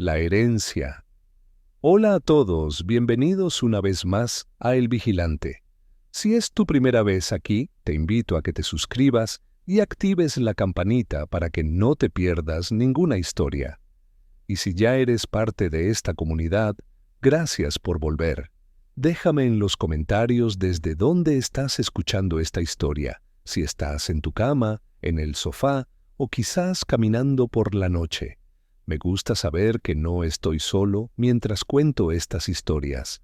La herencia. Hola a todos, bienvenidos una vez más a El Vigilante. Si es tu primera vez aquí, te invito a que te suscribas y actives la campanita para que no te pierdas ninguna historia. Y si ya eres parte de esta comunidad, gracias por volver. Déjame en los comentarios desde dónde estás escuchando esta historia, si estás en tu cama, en el sofá o quizás caminando por la noche. Me gusta saber que no estoy solo mientras cuento estas historias.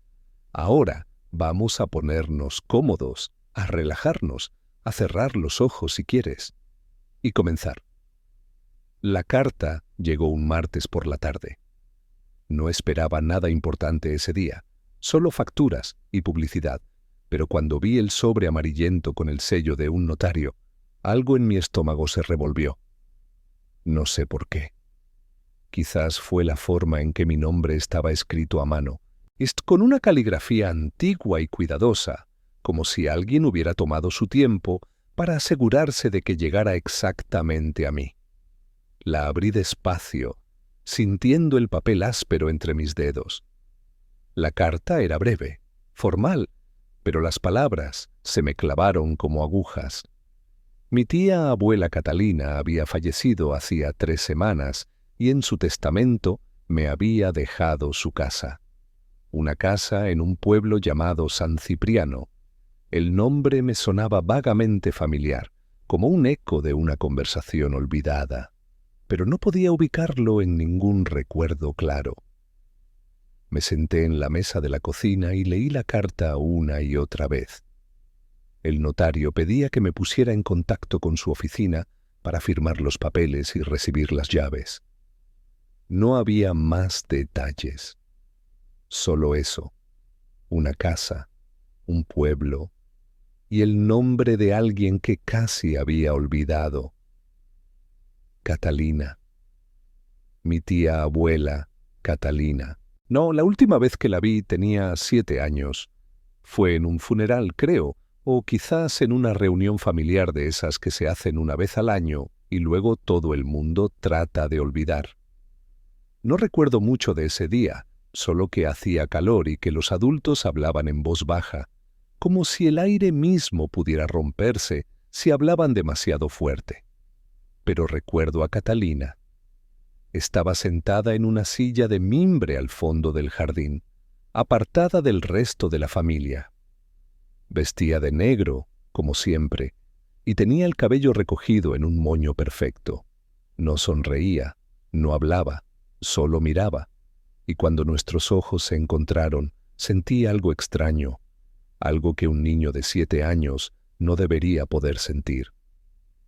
Ahora vamos a ponernos cómodos, a relajarnos, a cerrar los ojos si quieres, y comenzar. La carta llegó un martes por la tarde. No esperaba nada importante ese día, solo facturas y publicidad, pero cuando vi el sobre amarillento con el sello de un notario, algo en mi estómago se revolvió. No sé por qué. Quizás fue la forma en que mi nombre estaba escrito a mano, con una caligrafía antigua y cuidadosa, como si alguien hubiera tomado su tiempo para asegurarse de que llegara exactamente a mí. La abrí despacio, sintiendo el papel áspero entre mis dedos. La carta era breve, formal, pero las palabras se me clavaron como agujas. Mi tía abuela Catalina había fallecido hacía 3 semanas y en su testamento me había dejado su casa. Una casa en un pueblo llamado San Cipriano. El nombre me sonaba vagamente familiar, como un eco de una conversación olvidada, pero no podía ubicarlo en ningún recuerdo claro. Me senté en la mesa de la cocina y leí la carta una y otra vez. El notario pedía que me pusiera en contacto con su oficina para firmar los papeles y recibir las llaves. No había más detalles. Solo eso, una casa, un pueblo y el nombre de alguien que casi había olvidado. Catalina. Mi tía abuela, Catalina. No, la última vez que la vi tenía 7 años. Fue en un funeral, creo, o quizás en una reunión familiar de esas que se hacen una vez al año y luego todo el mundo trata de olvidar. No recuerdo mucho de ese día, solo que hacía calor y que los adultos hablaban en voz baja, como si el aire mismo pudiera romperse si hablaban demasiado fuerte. Pero recuerdo a Catalina. Estaba sentada en una silla de mimbre al fondo del jardín, apartada del resto de la familia. Vestía de negro, como siempre, y tenía el cabello recogido en un moño perfecto. No sonreía, no hablaba, solo miraba, y cuando nuestros ojos se encontraron, sentí algo extraño, algo que un niño de 7 años no debería poder sentir.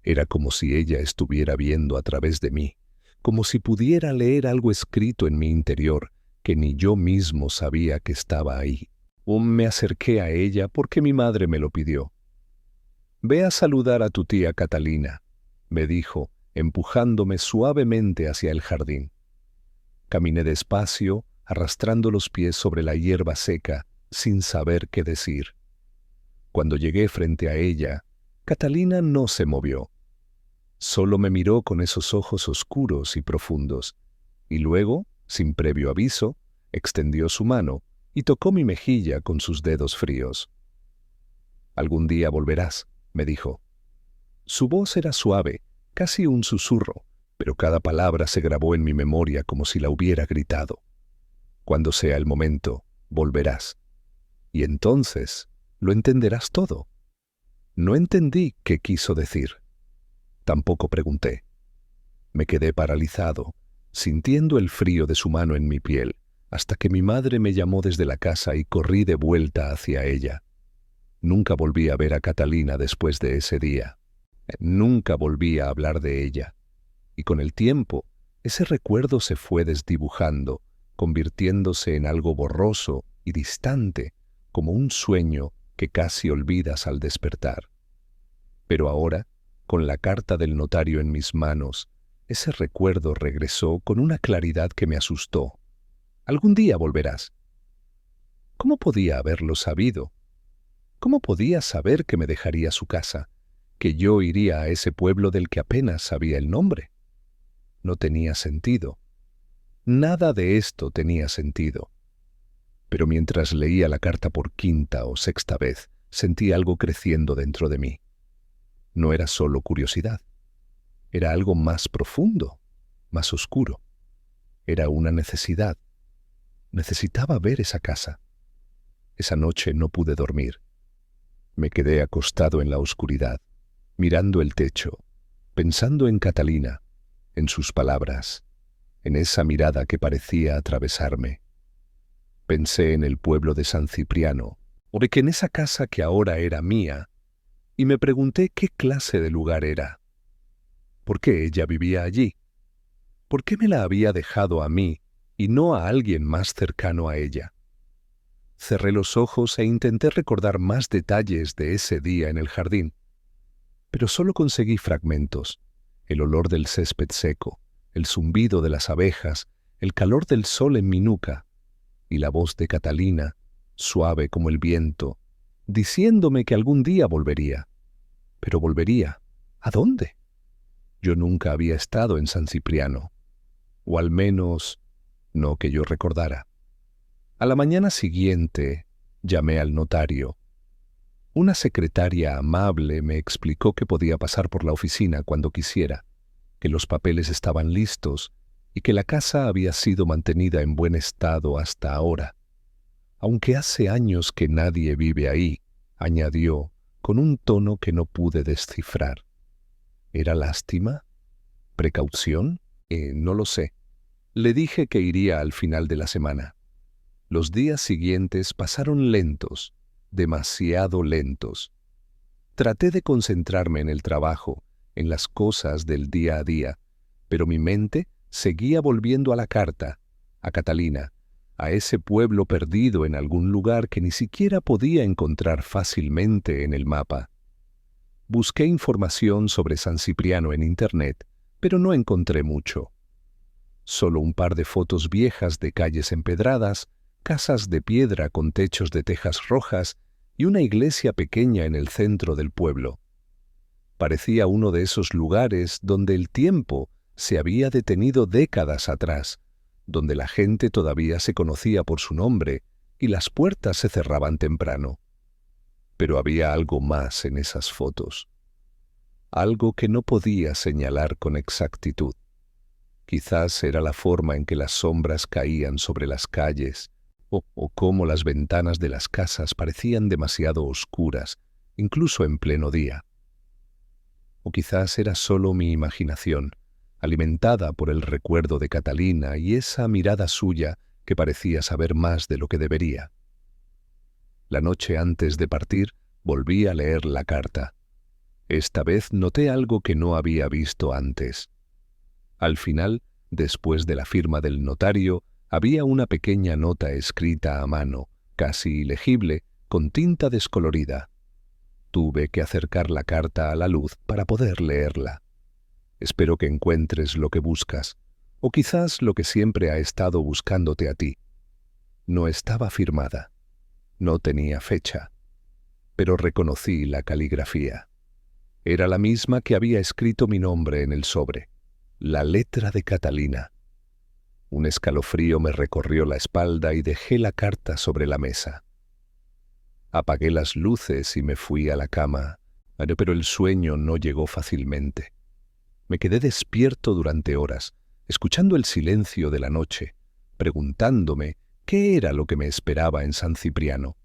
Era como si ella estuviera viendo a través de mí, como si pudiera leer algo escrito en mi interior que ni yo mismo sabía que estaba ahí. Me acerqué a ella porque mi madre me lo pidió. «Ve a saludar a tu tía Catalina», me dijo, empujándome suavemente hacia el jardín. Caminé despacio, arrastrando los pies sobre la hierba seca, sin saber qué decir. Cuando llegué frente a ella, Catalina no se movió. Solo me miró con esos ojos oscuros y profundos, y luego, sin previo aviso, extendió su mano y tocó mi mejilla con sus dedos fríos. «Algún día volverás», me dijo. Su voz era suave, casi un susurro, pero cada palabra se grabó en mi memoria como si la hubiera gritado. «Cuando sea el momento, volverás. Y entonces lo entenderás todo». No entendí qué quiso decir. Tampoco pregunté. Me quedé paralizado, sintiendo el frío de su mano en mi piel, hasta que mi madre me llamó desde la casa y corrí de vuelta hacia ella. Nunca volví a ver a Catalina después de ese día. Nunca volví a hablar de ella. Y con el tiempo, ese recuerdo se fue desdibujando, convirtiéndose en algo borroso y distante, como un sueño que casi olvidas al despertar. Pero ahora, con la carta del notario en mis manos, ese recuerdo regresó con una claridad que me asustó. «Algún día volverás». ¿Cómo podía haberlo sabido? ¿Cómo podía saber que me dejaría su casa, que yo iría a ese pueblo del que apenas sabía el nombre? No tenía sentido. Nada de esto tenía sentido. Pero mientras leía la carta por quinta o sexta vez, sentí algo creciendo dentro de mí. No era solo curiosidad. Era algo más profundo, más oscuro. Era una necesidad. Necesitaba ver esa casa. Esa noche no pude dormir. Me quedé acostado en la oscuridad, mirando el techo, pensando en Catalina, en sus palabras, en esa mirada que parecía atravesarme. Pensé en el pueblo de San Cipriano, o de que en esa casa que ahora era mía, y me pregunté qué clase de lugar era. ¿Por qué ella vivía allí? ¿Por qué me la había dejado a mí y no a alguien más cercano a ella? Cerré los ojos e intenté recordar más detalles de ese día en el jardín, pero solo conseguí fragmentos: el olor del césped seco, el zumbido de las abejas, el calor del sol en mi nuca, y la voz de Catalina, suave como el viento, diciéndome que algún día volvería. Pero volvería, ¿a dónde? Yo nunca había estado en San Cipriano, o al menos no que yo recordara. A la mañana siguiente llamé al notario. Una secretaria amable me explicó que podía pasar por la oficina cuando quisiera, que los papeles estaban listos y que la casa había sido mantenida en buen estado hasta ahora. Aunque hace años que nadie vive ahí, añadió, con un tono que no pude descifrar. ¿Era lástima? ¿Precaución? No lo sé. Le dije que iría al final de la semana. Los días siguientes pasaron lentos, demasiado lentos. Traté de concentrarme en el trabajo, en las cosas del día a día, pero mi mente seguía volviendo a la carta, a Catalina, a ese pueblo perdido en algún lugar que ni siquiera podía encontrar fácilmente en el mapa. Busqué información sobre San Cipriano en Internet, pero no encontré mucho. Solo un par de fotos viejas de calles empedradas, casas de piedra con techos de tejas rojas y una iglesia pequeña en el centro del pueblo. Parecía uno de esos lugares donde el tiempo se había detenido décadas atrás, donde la gente todavía se conocía por su nombre y las puertas se cerraban temprano. Pero había algo más en esas fotos, algo que no podía señalar con exactitud. Quizás era la forma en que las sombras caían sobre las calles, o cómo las ventanas de las casas parecían demasiado oscuras, incluso en pleno día. O quizás era solo mi imaginación, alimentada por el recuerdo de Catalina y esa mirada suya que parecía saber más de lo que debería. La noche antes de partir, volví a leer la carta. Esta vez noté algo que no había visto antes. Al final, después de la firma del notario, había una pequeña nota escrita a mano, casi ilegible, con tinta descolorida. Tuve que acercar la carta a la luz para poder leerla. Espero que encuentres lo que buscas, o quizás lo que siempre ha estado buscándote a ti. No estaba firmada, no tenía fecha, pero reconocí la caligrafía. Era la misma que había escrito mi nombre en el sobre, la letra de Catalina. Un escalofrío me recorrió la espalda y dejé la carta sobre la mesa. Apagué las luces y me fui a la cama, pero el sueño no llegó fácilmente. Me quedé despierto durante horas, escuchando el silencio de la noche, preguntándome qué era lo que me esperaba en San Cipriano.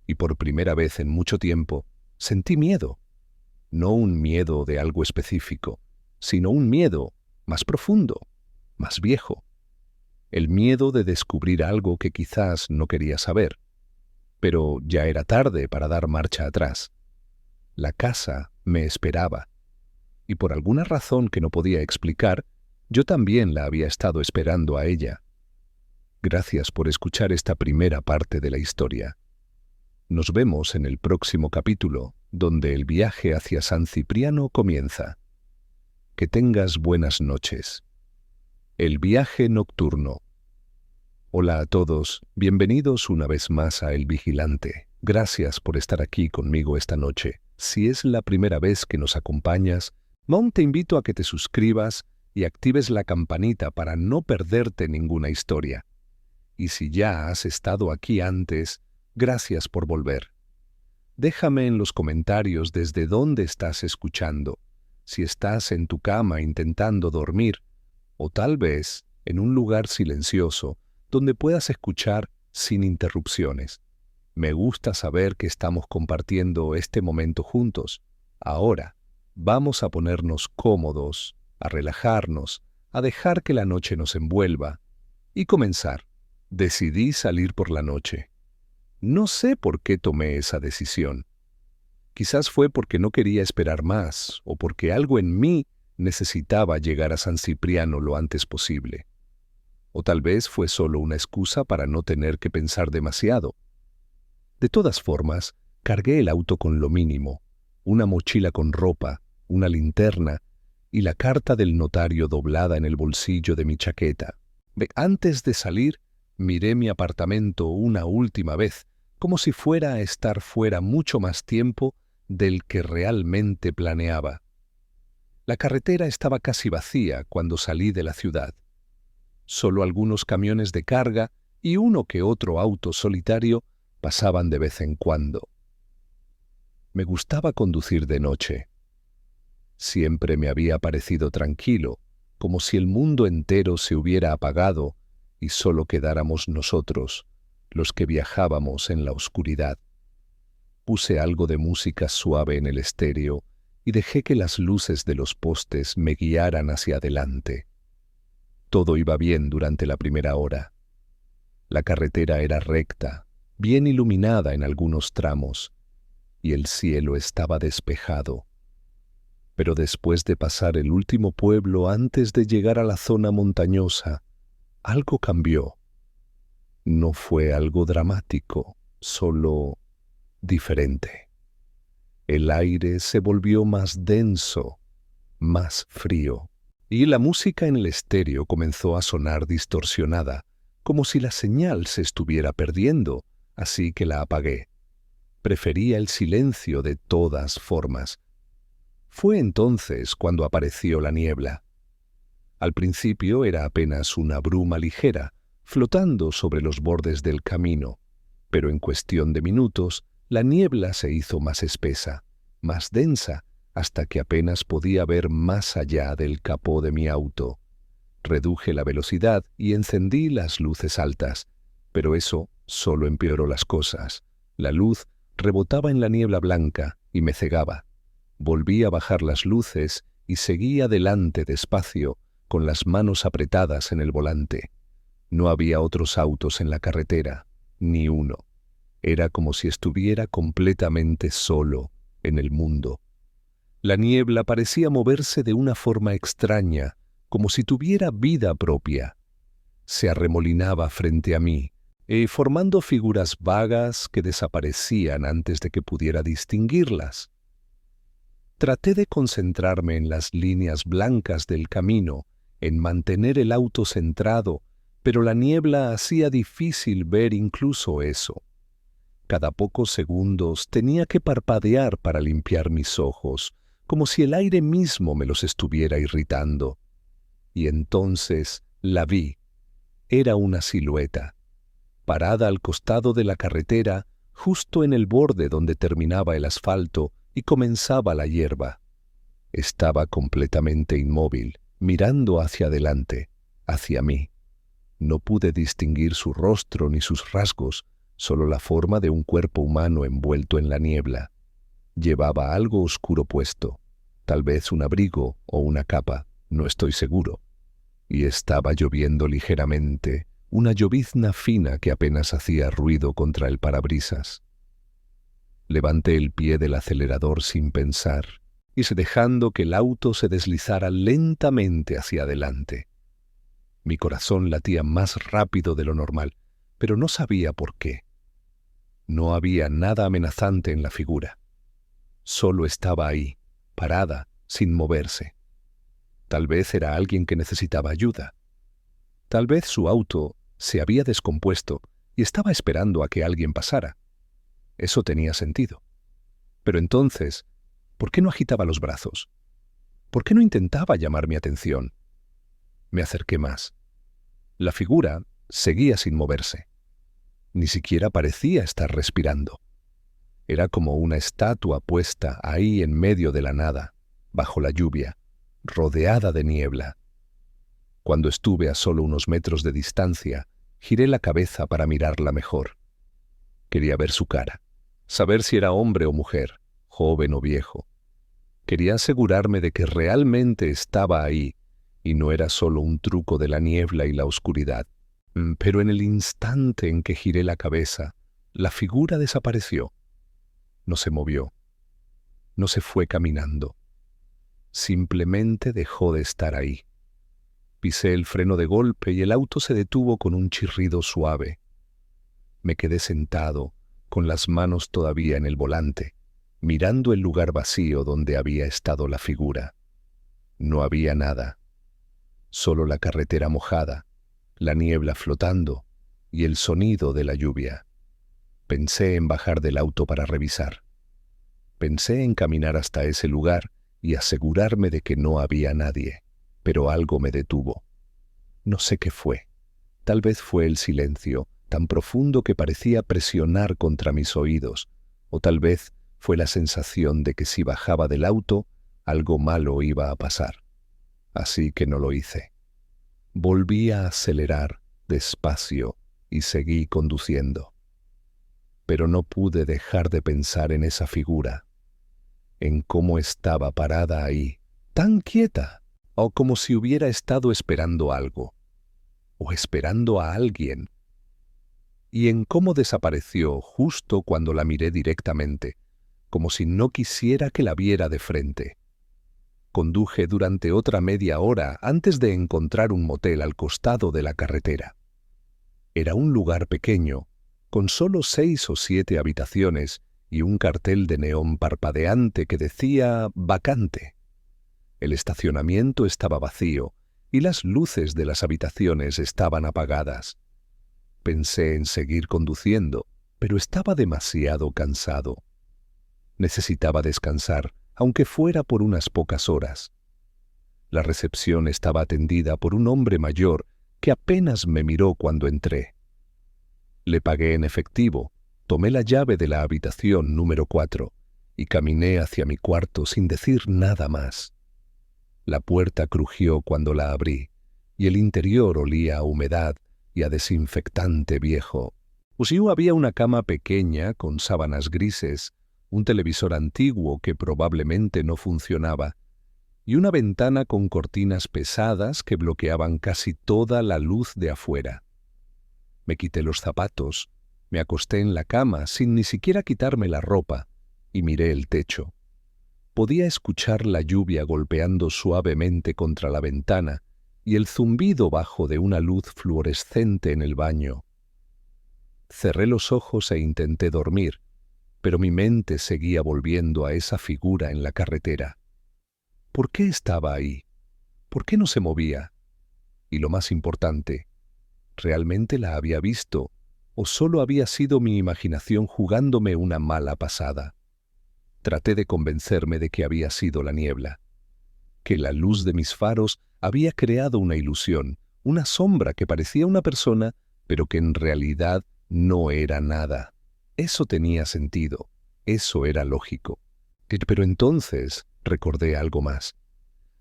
Y por primera vez en mucho tiempo sentí miedo. No un miedo de algo específico, sino un miedo más profundo, más viejo. El miedo de descubrir algo que quizás no quería saber. Pero ya era tarde para dar marcha atrás. La casa me esperaba. Y por alguna razón que no podía explicar, yo también la había estado esperando a ella. Gracias por escuchar esta primera parte de la historia. Nos vemos en el próximo capítulo, donde el viaje hacia San Cipriano comienza. Que tengas buenas noches. El viaje nocturno. Hola a todos, bienvenidos una vez más a El Vigilante. Gracias por estar aquí conmigo esta noche. Si es la primera vez que nos acompañas, te invito a que te suscribas y actives la campanita para no perderte ninguna historia. Y si ya has estado aquí antes, gracias por volver. Déjame en los comentarios desde dónde estás escuchando, si estás en tu cama intentando dormir, o tal vez en un lugar silencioso donde puedas escuchar sin interrupciones. Me gusta saber que estamos compartiendo este momento juntos. Ahora, vamos a ponernos cómodos, a relajarnos, a dejar que la noche nos envuelva y comenzar. Decidí salir por la noche. No sé por qué tomé esa decisión. Quizás fue porque no quería esperar más o porque algo en mí necesitaba llegar a San Cipriano lo antes posible. O tal vez fue solo una excusa para no tener que pensar demasiado. De todas formas, cargué el auto con lo mínimo, una mochila con ropa, una linterna y la carta del notario doblada en el bolsillo de mi chaqueta. Antes de salir, miré mi apartamento una última vez, como si fuera a estar fuera mucho más tiempo del que realmente planeaba. La carretera estaba casi vacía cuando salí de la ciudad. Solo algunos camiones de carga y uno que otro auto solitario pasaban de vez en cuando. Me gustaba conducir de noche. Siempre me había parecido tranquilo, como si el mundo entero se hubiera apagado y solo quedáramos nosotros, los que viajábamos en la oscuridad. Puse algo de música suave en el estéreo y dejé que las luces de los postes me guiaran hacia adelante. Todo iba bien durante la primera hora. La carretera era recta, bien iluminada en algunos tramos, y el cielo estaba despejado. Pero después de pasar el último pueblo antes de llegar a la zona montañosa, algo cambió. No fue algo dramático, solo diferente. El aire se volvió más denso, más frío, y la música en el estéreo comenzó a sonar distorsionada, como si la señal se estuviera perdiendo, así que la apagué. Prefería el silencio de todas formas. Fue entonces cuando apareció la niebla. Al principio era apenas una bruma ligera, flotando sobre los bordes del camino, pero en cuestión de minutos la niebla se hizo más espesa, más densa, hasta que apenas podía ver más allá del capó de mi auto. Reduje la velocidad y encendí las luces altas, pero eso solo empeoró las cosas. La luz rebotaba en la niebla blanca y me cegaba. Volví a bajar las luces y seguí adelante despacio, con las manos apretadas en el volante. No había otros autos en la carretera, ni uno. Era como si estuviera completamente solo en el mundo. La niebla parecía moverse de una forma extraña, como si tuviera vida propia. Se arremolinaba frente a mí, formando figuras vagas que desaparecían antes de que pudiera distinguirlas. Traté de concentrarme en las líneas blancas del camino, en mantener el auto centrado, pero la niebla hacía difícil ver incluso eso. Cada pocos segundos tenía que parpadear para limpiar mis ojos, como si el aire mismo me los estuviera irritando. Y entonces la vi. Era una silueta, parada al costado de la carretera, justo en el borde donde terminaba el asfalto y comenzaba la hierba. Estaba completamente inmóvil, mirando hacia adelante, hacia mí. No pude distinguir su rostro ni sus rasgos, solo la forma de un cuerpo humano envuelto en la niebla. Llevaba algo oscuro puesto, tal vez un abrigo o una capa, no estoy seguro. Y estaba lloviendo ligeramente, una llovizna fina que apenas hacía ruido contra el parabrisas. Levanté el pie del acelerador sin pensar, y dejando que el auto se deslizara lentamente hacia adelante. Mi corazón latía más rápido de lo normal, pero no sabía por qué. No había nada amenazante en la figura. Solo estaba ahí, parada, sin moverse. Tal vez era alguien que necesitaba ayuda. Tal vez su auto se había descompuesto y estaba esperando a que alguien pasara. Eso tenía sentido. Pero entonces, ¿por qué no agitaba los brazos? ¿Por qué no intentaba llamar mi atención? Me acerqué más. La figura seguía sin moverse. Ni siquiera parecía estar respirando. Era como una estatua puesta ahí en medio de la nada, bajo la lluvia, rodeada de niebla. Cuando estuve a solo unos metros de distancia, giré la cabeza para mirarla mejor. Quería ver su cara, saber si era hombre o mujer, joven o viejo. Quería asegurarme de que realmente estaba ahí y no era solo un truco de la niebla y la oscuridad. Pero en el instante en que giré la cabeza, la figura desapareció. No se movió, no se fue caminando. Simplemente dejó de estar ahí. Pisé el freno de golpe y el auto se detuvo con un chirrido suave. Me quedé sentado, con las manos todavía en el volante, mirando el lugar vacío donde había estado la figura. No había nada, solo la carretera mojada, la niebla flotando y el sonido de la lluvia. Pensé en bajar del auto para revisar. Pensé en caminar hasta ese lugar y asegurarme de que no había nadie, pero algo me detuvo. No sé qué fue. Tal vez fue el silencio, tan profundo que parecía presionar contra mis oídos, o tal vez fue la sensación de que si bajaba del auto, algo malo iba a pasar. Así que no lo hice. Volví a acelerar despacio y seguí conduciendo. Pero no pude dejar de pensar en esa figura, en cómo estaba parada ahí, tan quieta, o como si hubiera estado esperando algo, o esperando a alguien, y en cómo desapareció justo cuando la miré directamente, como si no quisiera que la viera de frente. Conduje durante otra media hora antes de encontrar un motel al costado de la carretera. Era un lugar pequeño, con solo 6 o 7 habitaciones y un cartel de neón parpadeante que decía «vacante». El estacionamiento estaba vacío y las luces de las habitaciones estaban apagadas. Pensé en seguir conduciendo, pero estaba demasiado cansado. Necesitaba descansar, aunque fuera por unas pocas horas. La recepción estaba atendida por un hombre mayor que apenas me miró cuando entré. Le pagué en efectivo, tomé la llave de la habitación número 4 y caminé hacia mi cuarto sin decir nada más. La puerta crujió cuando la abrí y el interior olía a humedad y a desinfectante viejo. Había una cama pequeña con sábanas grises, un televisor antiguo que probablemente no funcionaba y una ventana con cortinas pesadas que bloqueaban casi toda la luz de afuera. Me quité los zapatos, me acosté en la cama sin ni siquiera quitarme la ropa y miré el techo. Podía escuchar la lluvia golpeando suavemente contra la ventana y el zumbido bajo de una luz fluorescente en el baño. Cerré los ojos e intenté dormir, pero mi mente seguía volviendo a esa figura en la carretera. ¿Por qué estaba ahí? ¿Por qué no se movía? Y lo más importante, ¿realmente la había visto o solo había sido mi imaginación jugándome una mala pasada? Traté de convencerme de que había sido la niebla, que la luz de mis faros había creado una ilusión, una sombra que parecía una persona, pero que en realidad no era nada. Eso tenía sentido, eso era lógico. Pero entonces recordé algo más,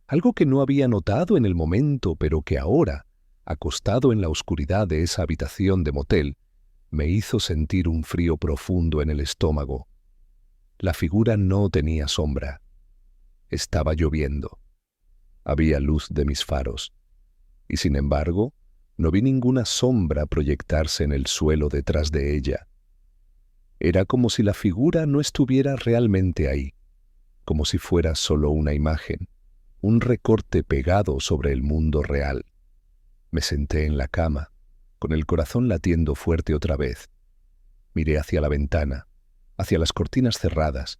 algo que no había notado en el momento, pero que ahora, acostado en la oscuridad de esa habitación de motel, me hizo sentir un frío profundo en el estómago. La figura no tenía sombra. Estaba lloviendo. Había luz de mis faros. Y sin embargo, no vi ninguna sombra proyectarse en el suelo detrás de ella. Era como si la figura no estuviera realmente ahí, como si fuera solo una imagen, un recorte pegado sobre el mundo real. Me senté en la cama, con el corazón latiendo fuerte otra vez. Miré hacia la ventana, hacia las cortinas cerradas,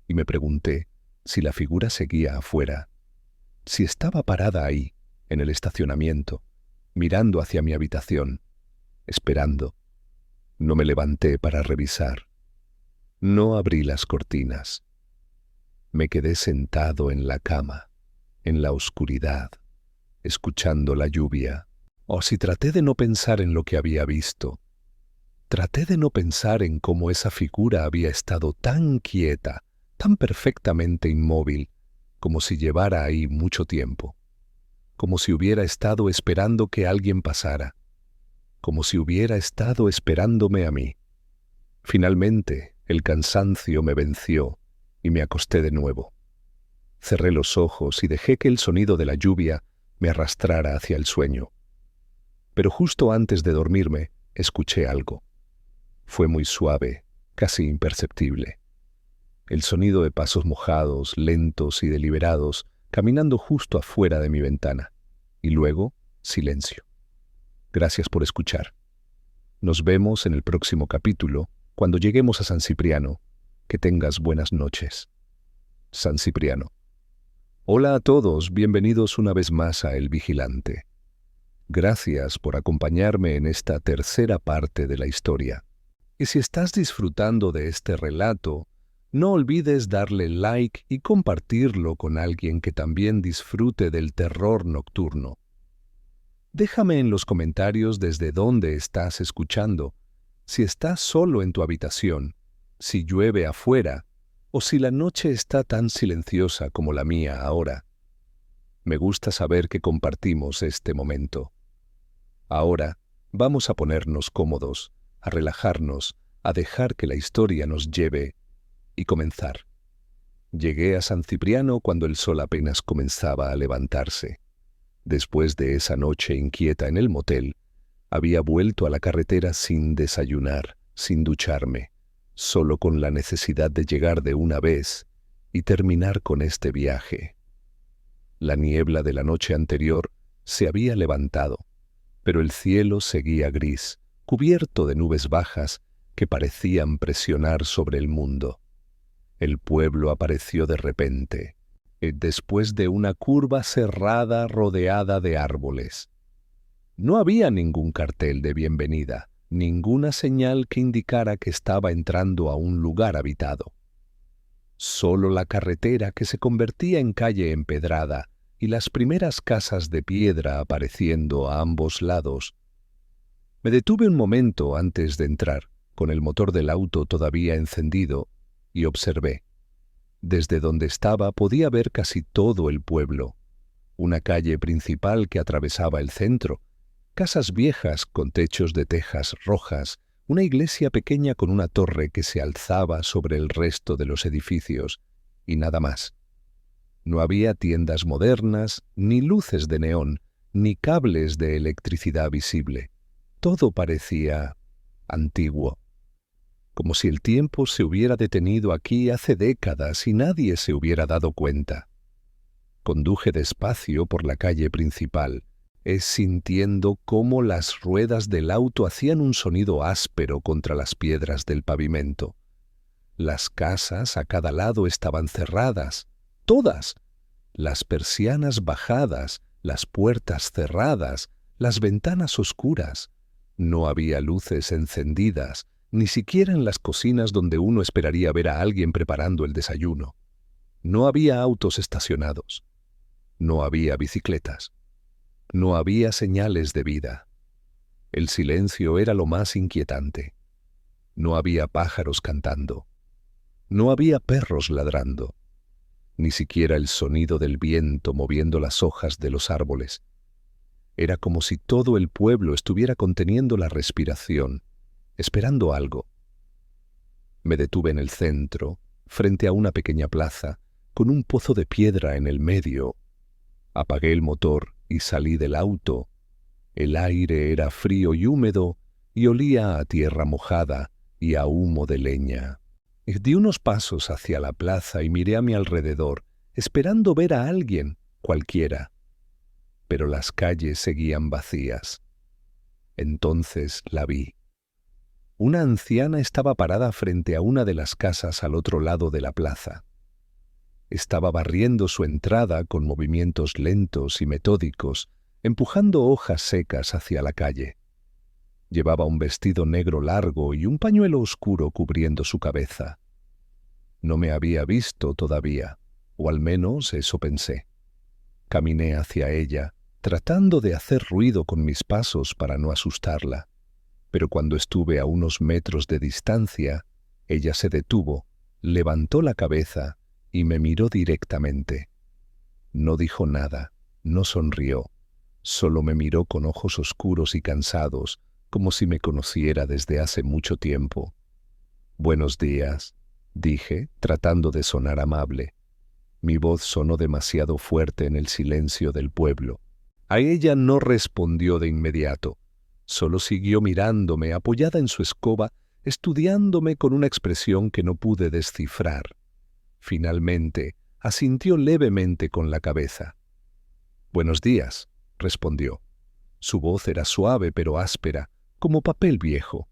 y me pregunté si la figura seguía afuera, si estaba parada ahí, en el estacionamiento, mirando hacia mi habitación, esperando. No me levanté para revisar. No abrí las cortinas. Me quedé sentado en la cama, en la oscuridad, escuchando la lluvia. O si traté de no pensar en lo que había visto. Traté de no pensar en cómo esa figura había estado tan quieta, tan perfectamente inmóvil, como si llevara ahí mucho tiempo, como si hubiera estado esperando que alguien pasara, como si hubiera estado esperándome a mí. Finalmente, el cansancio me venció y me acosté de nuevo. Cerré los ojos y dejé que el sonido de la lluvia me arrastrara hacia el sueño. Pero justo antes de dormirme, escuché algo. Fue muy suave, casi imperceptible. El sonido de pasos mojados, lentos y deliberados, caminando justo afuera de mi ventana. Y luego, silencio. Gracias por escuchar. Nos vemos en el próximo capítulo, cuando lleguemos a San Cipriano. Que tengas buenas noches. San Cipriano. Hola a todos, bienvenidos una vez más a El Vigilante. Gracias por acompañarme en esta tercera parte de la historia. Y si estás disfrutando de este relato, no olvides darle like y compartirlo con alguien que también disfrute del terror nocturno. Déjame en los comentarios desde dónde estás escuchando, si estás solo en tu habitación, si llueve afuera o si la noche está tan silenciosa como la mía ahora. Me gusta saber que compartimos este momento. Ahora vamos a ponernos cómodos, a relajarnos, a dejar que la historia nos lleve y comenzar. Llegué a San Cipriano cuando el sol apenas comenzaba a levantarse. Después de esa noche inquieta en el motel, había vuelto a la carretera sin desayunar, sin ducharme, solo con la necesidad de llegar de una vez y terminar con este viaje. La niebla de la noche anterior se había levantado, pero el cielo seguía gris, cubierto de nubes bajas que parecían presionar sobre el mundo. El pueblo apareció de repente, después de una curva cerrada rodeada de árboles. No había ningún cartel de bienvenida, ninguna señal que indicara que estaba entrando a un lugar habitado. Solo la carretera que se convertía en calle empedrada y las primeras casas de piedra apareciendo a ambos lados. Me detuve un momento antes de entrar, con el motor del auto todavía encendido, y observé. Desde donde estaba podía ver casi todo el pueblo. Una calle principal que atravesaba el centro, casas viejas con techos de tejas rojas, una iglesia pequeña con una torre que se alzaba sobre el resto de los edificios, y nada más. No había tiendas modernas, ni luces de neón, ni cables de electricidad visible. Todo parecía antiguo, como si el tiempo se hubiera detenido aquí hace décadas y nadie se hubiera dado cuenta. Conduje despacio por la calle principal, sintiendo cómo las ruedas del auto hacían un sonido áspero contra las piedras del pavimento. Las casas a cada lado estaban cerradas, todas. Las persianas bajadas, las puertas cerradas, las ventanas oscuras. No había luces encendidas, ni siquiera en las cocinas donde uno esperaría ver a alguien preparando el desayuno. No había autos estacionados. No había bicicletas. No había señales de vida. El silencio era lo más inquietante. No había pájaros cantando. No había perros ladrando. Ni siquiera el sonido del viento moviendo las hojas de los árboles. Era como si todo el pueblo estuviera conteniendo la respiración, esperando algo. Me detuve en el centro, frente a una pequeña plaza, con un pozo de piedra en el medio. Apagué el motor y salí del auto. El aire era frío y húmedo y olía a tierra mojada y a humo de leña. Di unos pasos hacia la plaza y miré a mi alrededor, esperando ver a alguien, cualquiera. Pero las calles seguían vacías. Entonces la vi. Una anciana estaba parada frente a una de las casas al otro lado de la plaza. Estaba barriendo su entrada con movimientos lentos y metódicos, empujando hojas secas hacia la calle. Llevaba un vestido negro largo y un pañuelo oscuro cubriendo su cabeza. No me había visto todavía, o al menos eso pensé. Caminé hacia ella, tratando de hacer ruido con mis pasos para no asustarla. Pero cuando estuve a unos metros de distancia, ella se detuvo, levantó la cabeza y me miró directamente. No dijo nada, no sonrió, solo me miró con ojos oscuros y cansados, como si me conociera desde hace mucho tiempo. «Buenos días», dije, tratando de sonar amable. Mi voz sonó demasiado fuerte en el silencio del pueblo. A ella no respondió de inmediato, solo siguió mirándome apoyada en su escoba, estudiándome con una expresión que no pude descifrar. Finalmente, asintió levemente con la cabeza. «Buenos días», respondió. Su voz era suave pero áspera, como papel viejo.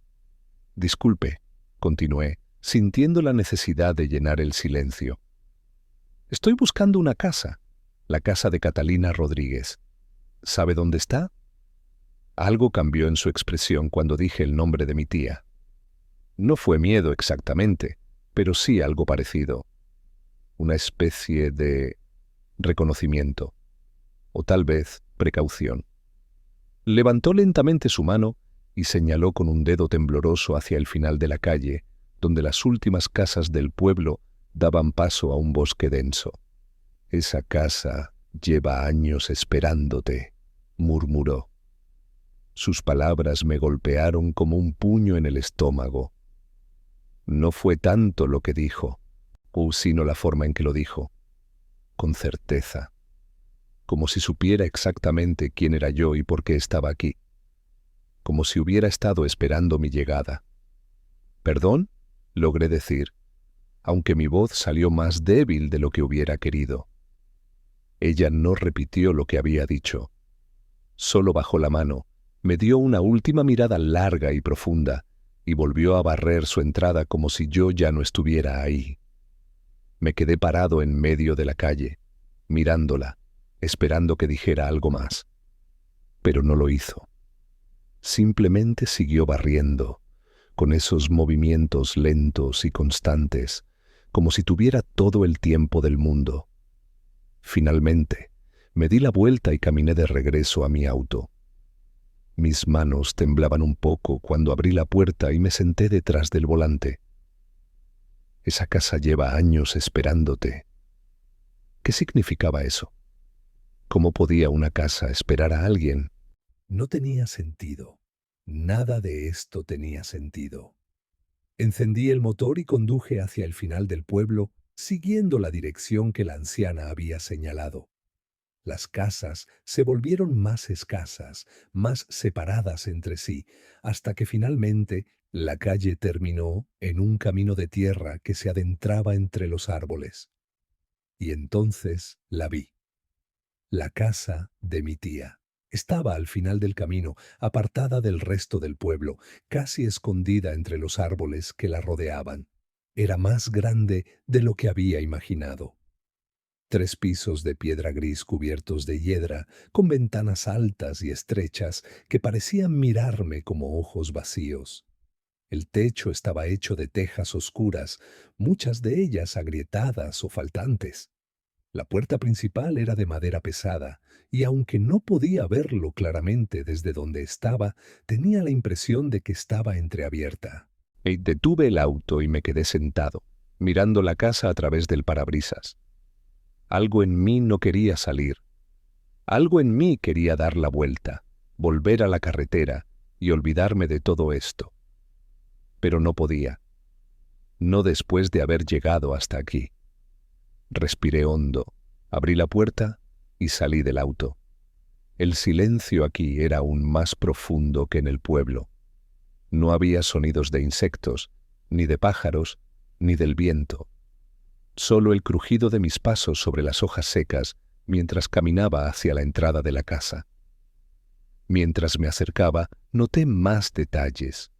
«Disculpe», continué, sintiendo la necesidad de llenar el silencio. «Estoy buscando una casa, la casa de Catalina Rodríguez. ¿Sabe dónde está?» Algo cambió en su expresión cuando dije el nombre de mi tía. No fue miedo exactamente, pero sí algo parecido. Una especie de reconocimiento, o tal vez precaución. Levantó lentamente su mano y señaló con un dedo tembloroso hacia el final de la calle, donde las últimas casas del pueblo daban paso a un bosque denso. «Esa casa lleva años esperándote», murmuró. Sus palabras me golpearon como un puño en el estómago. No fue tanto lo que dijo, sino la forma en que lo dijo. Con certeza, como si supiera exactamente quién era yo y por qué estaba aquí. Como si hubiera estado esperando mi llegada. «¿Perdón?», logré decir, aunque mi voz salió más débil de lo que hubiera querido. Ella no repitió lo que había dicho. Solo bajó la mano, me dio una última mirada larga y profunda y volvió a barrer su entrada como si yo ya no estuviera ahí. Me quedé parado en medio de la calle, mirándola, esperando que dijera algo más. Pero no lo hizo. Simplemente siguió barriendo, con esos movimientos lentos y constantes, como si tuviera todo el tiempo del mundo. Finalmente, me di la vuelta y caminé de regreso a mi auto. Mis manos temblaban un poco cuando abrí la puerta y me senté detrás del volante. «Esa casa lleva años esperándote». ¿Qué significaba eso? ¿Cómo podía una casa esperar a alguien? No tenía sentido. Nada de esto tenía sentido. Encendí el motor y conduje hacia el final del pueblo, siguiendo la dirección que la anciana había señalado. Las casas se volvieron más escasas, más separadas entre sí, hasta que finalmente la calle terminó en un camino de tierra que se adentraba entre los árboles. Y entonces la vi. La casa de mi tía. Estaba al final del camino, apartada del resto del pueblo, casi escondida entre los árboles que la rodeaban. Era más grande de lo que había imaginado. 3 pisos de piedra gris cubiertos de hiedra, con ventanas altas y estrechas que parecían mirarme como ojos vacíos. El techo estaba hecho de tejas oscuras, muchas de ellas agrietadas o faltantes. La puerta principal era de madera pesada, y aunque no podía verlo claramente desde donde estaba, tenía la impresión de que estaba entreabierta. Detuve el auto y me quedé sentado, mirando la casa a través del parabrisas. Algo en mí no quería salir. Algo en mí quería dar la vuelta, volver a la carretera y olvidarme de todo esto. Pero no podía. No después de haber llegado hasta aquí. Respiré hondo, abrí la puerta y salí del auto. El silencio aquí era aún más profundo que en el pueblo. No había sonidos de insectos, ni de pájaros, ni del viento. Solo el crujido de mis pasos sobre las hojas secas mientras caminaba hacia la entrada de la casa. Mientras me acercaba, noté más detalles.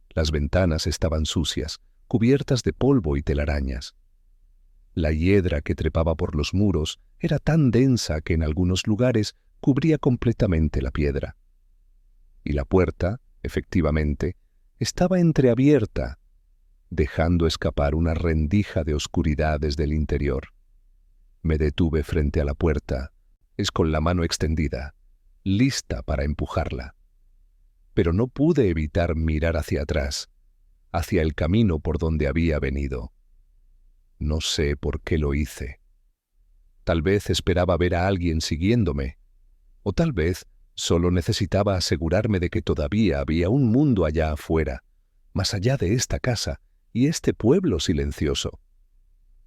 Las ventanas estaban sucias, cubiertas de polvo y telarañas. La hiedra que trepaba por los muros era tan densa que en algunos lugares cubría completamente la piedra. Y la puerta, efectivamente, estaba entreabierta, dejando escapar una rendija de oscuridad desde el interior. Me detuve frente a la puerta, con la mano extendida, lista para empujarla. Pero no pude evitar mirar hacia atrás, hacia el camino por donde había venido. No sé por qué lo hice. Tal vez esperaba ver a alguien siguiéndome, o tal vez solo necesitaba asegurarme de que todavía había un mundo allá afuera, más allá de esta casa y este pueblo silencioso.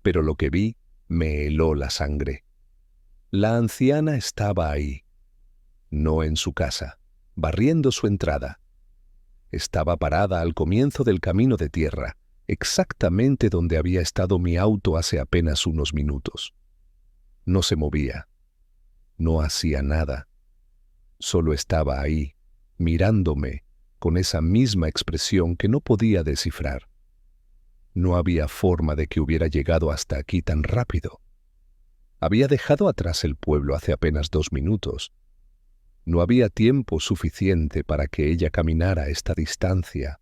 Pero lo que vi me heló la sangre. La anciana estaba ahí, no en su casa, barriendo su entrada. Estaba parada al comienzo del camino de tierra, exactamente donde había estado mi auto hace apenas unos minutos. No se movía, no hacía nada. Solo estaba ahí, mirándome, con esa misma expresión que no podía descifrar. No había forma de que hubiera llegado hasta aquí tan rápido. Había dejado atrás el pueblo hace apenas 2 minutos. No había tiempo suficiente para que ella caminara esta distancia.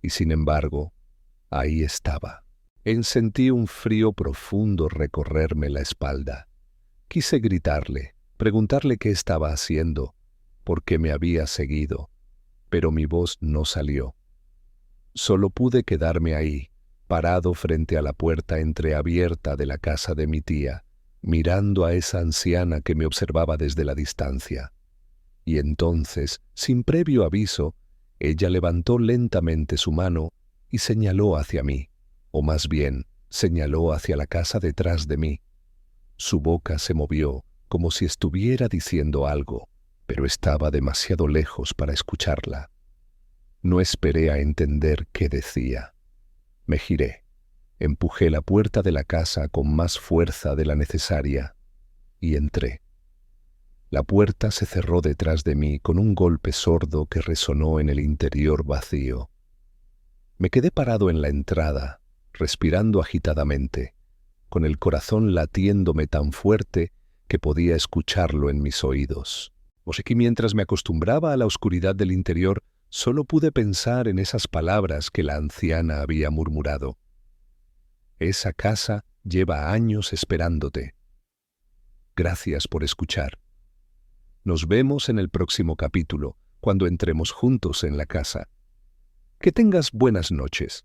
Y sin embargo, ahí estaba. Sentí un frío profundo recorrerme la espalda. Quise gritarle, preguntarle qué estaba haciendo, por qué me había seguido, pero mi voz no salió. Solo pude quedarme ahí, parado frente a la puerta entreabierta de la casa de mi tía, mirando a esa anciana que me observaba desde la distancia. Y entonces, sin previo aviso, ella levantó lentamente su mano y señaló hacia mí, o más bien, señaló hacia la casa detrás de mí. Su boca se movió, como si estuviera diciendo algo, pero estaba demasiado lejos para escucharla. No esperé a entender qué decía. Me giré, empujé la puerta de la casa con más fuerza de la necesaria y entré. La puerta se cerró detrás de mí con un golpe sordo que resonó en el interior vacío. Me quedé parado en la entrada, respirando agitadamente, con el corazón latiéndome tan fuerte que podía escucharlo en mis oídos. Y mientras me acostumbraba a la oscuridad del interior, solo pude pensar en esas palabras que la anciana había murmurado. Esa casa lleva años esperándote. Gracias por escuchar. Nos vemos en el próximo capítulo, cuando entremos juntos en la casa. Que tengas buenas noches.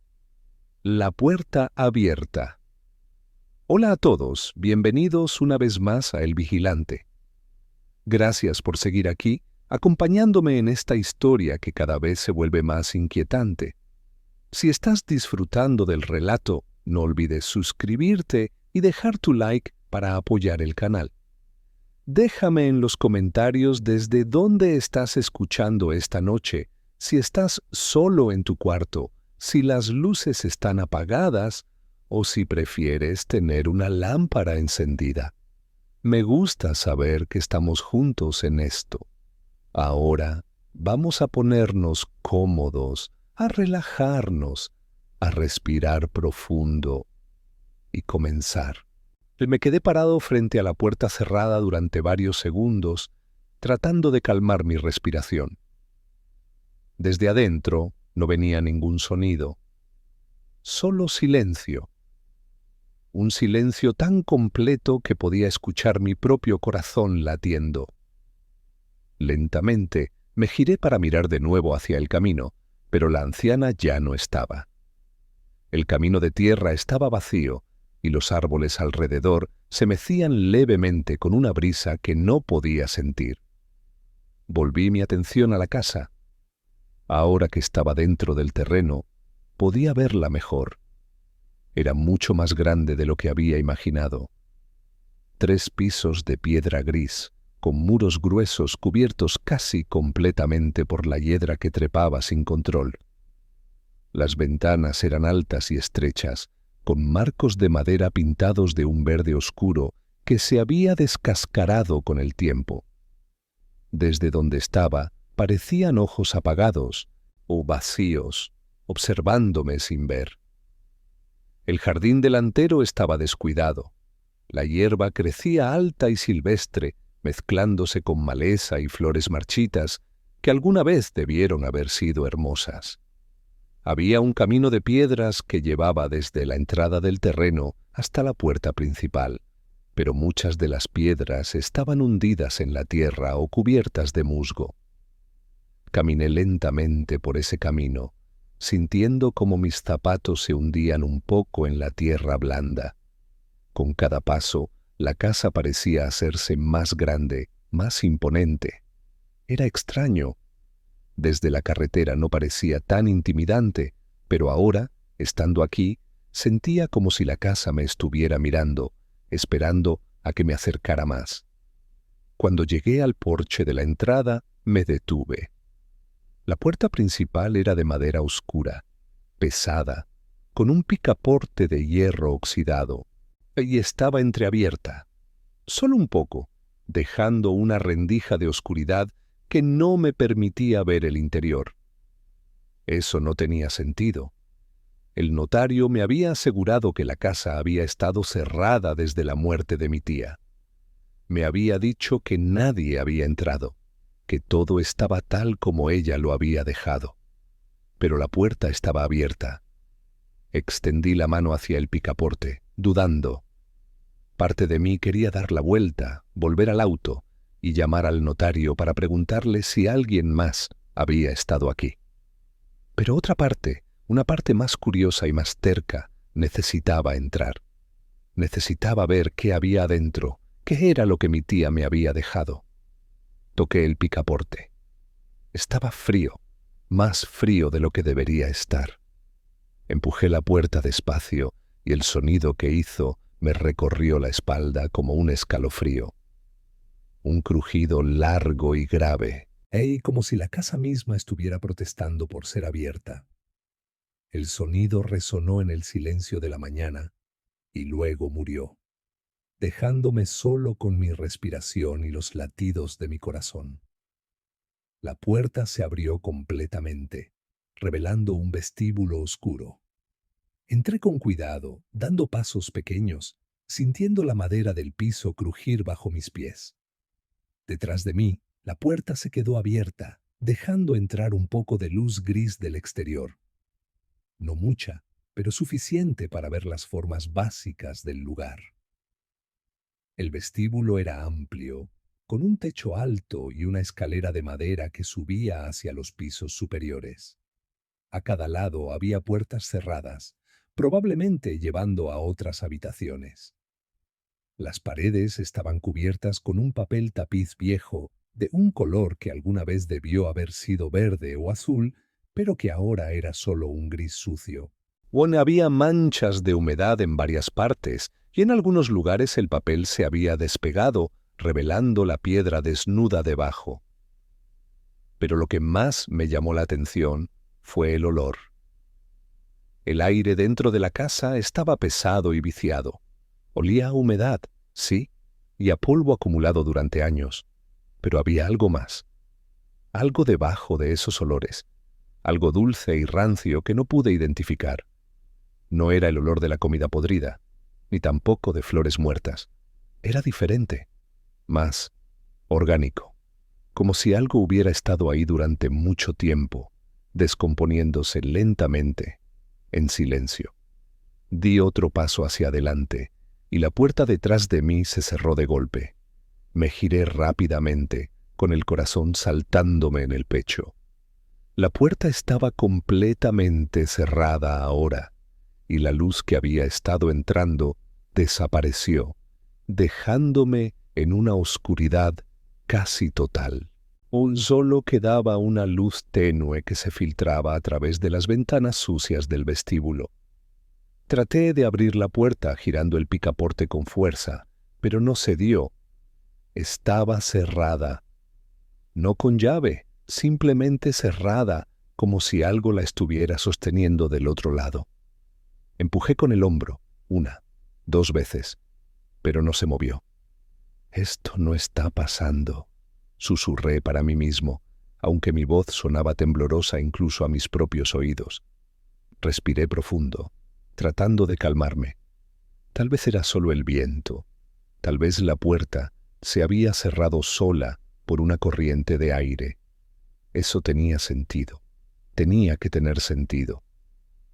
La puerta abierta. Hola a todos, bienvenidos una vez más a El Vigilante. Gracias por seguir aquí, acompañándome en esta historia que cada vez se vuelve más inquietante. Si estás disfrutando del relato, no olvides suscribirte y dejar tu like para apoyar el canal. Déjame en los comentarios desde dónde estás escuchando esta noche, si estás solo en tu cuarto, si las luces están apagadas o si prefieres tener una lámpara encendida. Me gusta saber que estamos juntos en esto. Ahora vamos a ponernos cómodos, a relajarnos, a respirar profundo y comenzar. Me quedé parado frente a la puerta cerrada durante varios segundos, tratando de calmar mi respiración. Desde adentro no venía ningún sonido, solo silencio. Un silencio tan completo que podía escuchar mi propio corazón latiendo. Lentamente me giré para mirar de nuevo hacia el camino, pero la anciana ya no estaba. El camino de tierra estaba vacío, y los árboles alrededor se mecían levemente con una brisa que no podía sentir. Volví mi atención a la casa. Ahora que estaba dentro del terreno, podía verla mejor. Era mucho más grande de lo que había imaginado. 3 pisos de piedra gris, con muros gruesos cubiertos casi completamente por la hiedra que trepaba sin control. Las ventanas eran altas y estrechas, con marcos de madera pintados de un verde oscuro que se había descascarado con el tiempo. Desde donde estaba, parecían ojos apagados o vacíos, observándome sin ver. El jardín delantero estaba descuidado. La hierba crecía alta y silvestre, mezclándose con maleza y flores marchitas que alguna vez debieron haber sido hermosas. Había un camino de piedras que llevaba desde la entrada del terreno hasta la puerta principal, pero muchas de las piedras estaban hundidas en la tierra o cubiertas de musgo. Caminé lentamente por ese camino, sintiendo como mis zapatos se hundían un poco en la tierra blanda. Con cada paso, la casa parecía hacerse más grande, más imponente. Era extraño. Desde la carretera no parecía tan intimidante, pero ahora, estando aquí, sentía como si la casa me estuviera mirando, esperando a que me acercara más. Cuando llegué al porche de la entrada, me detuve. La puerta principal era de madera oscura, pesada, con un picaporte de hierro oxidado, y estaba entreabierta, solo un poco, dejando una rendija de oscuridad que no me permitía ver el interior. Eso no tenía sentido. El notario me había asegurado que la casa había estado cerrada desde la muerte de mi tía. Me había dicho que nadie había entrado, que todo estaba tal como ella lo había dejado. Pero la puerta estaba abierta. Extendí la mano hacia el picaporte, dudando. Parte de mí quería dar la vuelta, volver al auto y llamar al notario para preguntarle si alguien más había estado aquí. Pero otra parte, una parte más curiosa y más terca, necesitaba entrar. Necesitaba ver qué había adentro, qué era lo que mi tía me había dejado. Toqué el picaporte. Estaba frío, más frío de lo que debería estar. Empujé la puerta despacio y el sonido que hizo me recorrió la espalda como un escalofrío. Un crujido largo y grave, como si la casa misma estuviera protestando por ser abierta. El sonido resonó en el silencio de la mañana y luego murió, dejándome solo con mi respiración y los latidos de mi corazón. La puerta se abrió completamente, revelando un vestíbulo oscuro. Entré con cuidado, dando pasos pequeños, sintiendo la madera del piso crujir bajo mis pies. Detrás de mí, la puerta se quedó abierta, dejando entrar un poco de luz gris del exterior. No mucha, pero suficiente para ver las formas básicas del lugar. El vestíbulo era amplio, con un techo alto y una escalera de madera que subía hacia los pisos superiores. A cada lado había puertas cerradas, probablemente llevando a otras habitaciones. Las paredes estaban cubiertas con un papel tapiz viejo, de un color que alguna vez debió haber sido verde o azul, pero que ahora era solo un gris sucio. Había manchas de humedad en varias partes, y en algunos lugares el papel se había despegado, revelando la piedra desnuda debajo. Pero lo que más me llamó la atención fue el olor. El aire dentro de la casa estaba pesado y viciado. Olía a humedad, sí, y a polvo acumulado durante años. Pero había algo más. Algo debajo de esos olores. Algo dulce y rancio que no pude identificar. No era el olor de la comida podrida, ni tampoco de flores muertas. Era diferente, más orgánico, como si algo hubiera estado ahí durante mucho tiempo, descomponiéndose lentamente, en silencio. Di otro paso hacia adelante, y la puerta detrás de mí se cerró de golpe. Me giré rápidamente, con el corazón saltándome en el pecho. La puerta estaba completamente cerrada ahora, y la luz que había estado entrando desapareció, dejándome en una oscuridad casi total. Solo quedaba una luz tenue que se filtraba a través de las ventanas sucias del vestíbulo. Traté de abrir la puerta girando el picaporte con fuerza, pero no se dio. Estaba cerrada. No con llave, simplemente cerrada, como si algo la estuviera sosteniendo del otro lado. Empujé con el hombro, 1, 2 veces, pero no se movió. Esto no está pasando, susurré para mí mismo, aunque mi voz sonaba temblorosa incluso a mis propios oídos. Respiré profundo, tratando de calmarme. Tal vez era solo el viento, tal vez la puerta se había cerrado sola por una corriente de aire. Eso tenía sentido, tenía que tener sentido.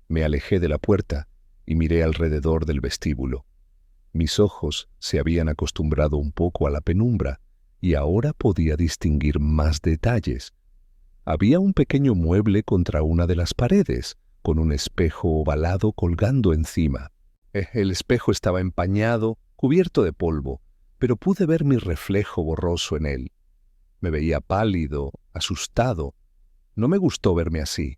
Me alejé de la puerta y miré alrededor del vestíbulo. Mis ojos se habían acostumbrado un poco a la penumbra y ahora podía distinguir más detalles. Había un pequeño mueble contra una de las paredes, con un espejo ovalado colgando encima. El espejo estaba empañado, cubierto de polvo, pero pude ver mi reflejo borroso en él. Me veía pálido, asustado. No me gustó verme así.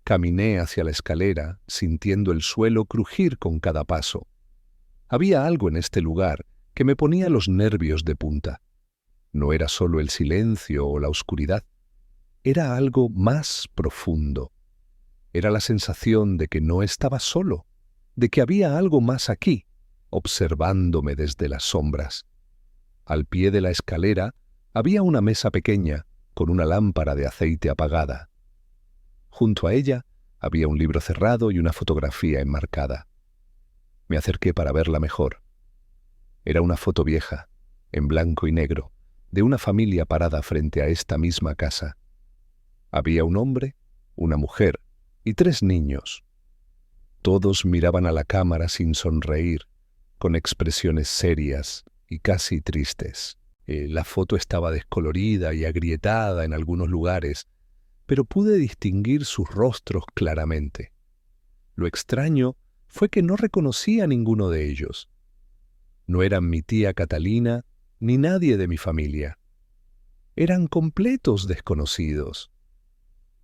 Caminé hacia la escalera, sintiendo el suelo crujir con cada paso. Había algo en este lugar que me ponía los nervios de punta. No era solo el silencio o la oscuridad. Era algo más profundo. Era la sensación de que no estaba solo, de que había algo más aquí, observándome desde las sombras. Al pie de la escalera había una mesa pequeña con una lámpara de aceite apagada. Junto a ella había un libro cerrado y una fotografía enmarcada. Me acerqué para verla mejor. Era una foto vieja, en blanco y negro, de una familia parada frente a esta misma casa. Había un hombre, una mujer y 3 niños. Todos miraban a la cámara sin sonreír, con expresiones serias y casi tristes. La foto estaba descolorida y agrietada en algunos lugares, pero pude distinguir sus rostros claramente. Lo extraño fue que no reconocí a ninguno de ellos. No eran mi tía Catalina ni nadie de mi familia. Eran completos desconocidos.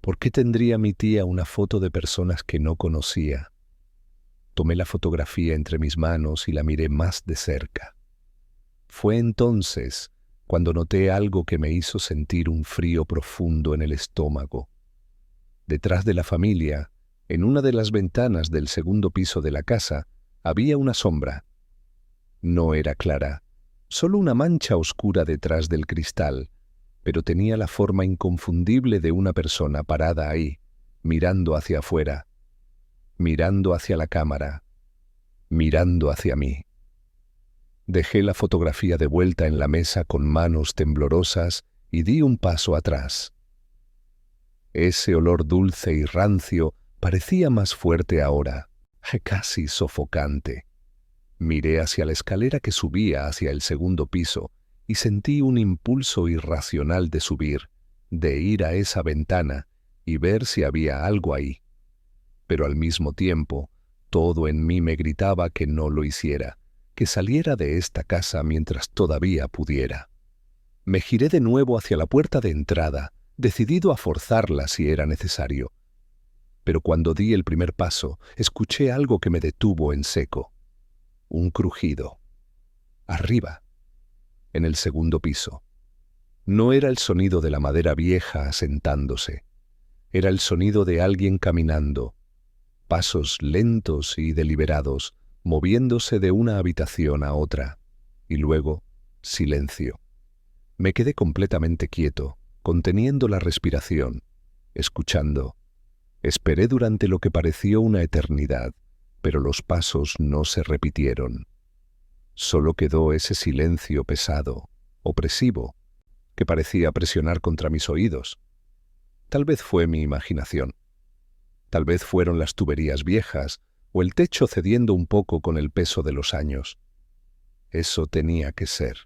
¿Por qué tendría mi tía una foto de personas que no conocía? Tomé la fotografía entre mis manos y la miré más de cerca. Fue entonces cuando noté algo que me hizo sentir un frío profundo en el estómago. Detrás de la familia, en una de las ventanas del segundo piso de la casa, había una sombra. No era clara, solo una mancha oscura detrás del cristal, pero tenía la forma inconfundible de una persona parada ahí, mirando hacia afuera, mirando hacia la cámara, mirando hacia mí. Dejé la fotografía de vuelta en la mesa con manos temblorosas y di un paso atrás. Ese olor dulce y rancio parecía más fuerte ahora, casi sofocante. Miré hacia la escalera que subía hacia el segundo piso y sentí un impulso irracional de subir, de ir a esa ventana y ver si había algo ahí. Pero al mismo tiempo, todo en mí me gritaba que no lo hiciera, que saliera de esta casa mientras todavía pudiera. Me giré de nuevo hacia la puerta de entrada, decidido a forzarla si era necesario. Pero cuando di el primer paso, escuché algo que me detuvo en seco. Un crujido. Arriba, en el segundo piso. No era el sonido de la madera vieja asentándose. Era el sonido de alguien caminando, pasos lentos y deliberados, moviéndose de una habitación a otra, y luego silencio. Me quedé completamente quieto, conteniendo la respiración, escuchando. Esperé durante lo que pareció una eternidad, pero los pasos no se repitieron. Solo quedó ese silencio pesado, opresivo, que parecía presionar contra mis oídos. Tal vez fue mi imaginación. Tal vez fueron las tuberías viejas o el techo cediendo un poco con el peso de los años. Eso tenía que ser.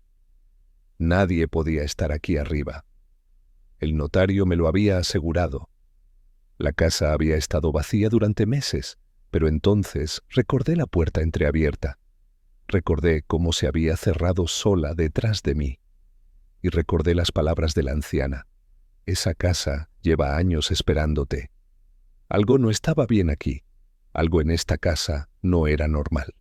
Nadie podía estar aquí arriba. El notario me lo había asegurado. La casa había estado vacía durante meses, pero entonces recordé la puerta entreabierta. Recordé cómo se había cerrado sola detrás de mí. Y recordé las palabras de la anciana. Esa casa lleva años esperándote. Algo no estaba bien aquí. Algo en esta casa no era normal.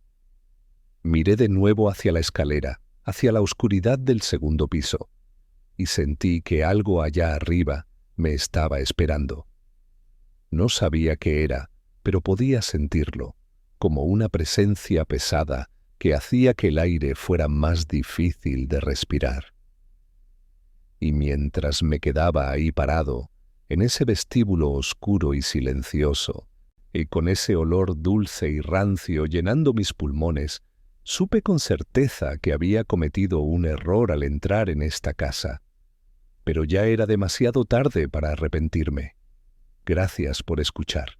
Miré de nuevo hacia la escalera, hacia la oscuridad del segundo piso, y sentí que algo allá arriba me estaba esperando. No sabía qué era, pero podía sentirlo, como una presencia pesada que hacía que el aire fuera más difícil de respirar. Y mientras me quedaba ahí parado, en ese vestíbulo oscuro y silencioso, y con ese olor dulce y rancio llenando mis pulmones, supe con certeza que había cometido un error al entrar en esta casa. Pero ya era demasiado tarde para arrepentirme. Gracias por escuchar.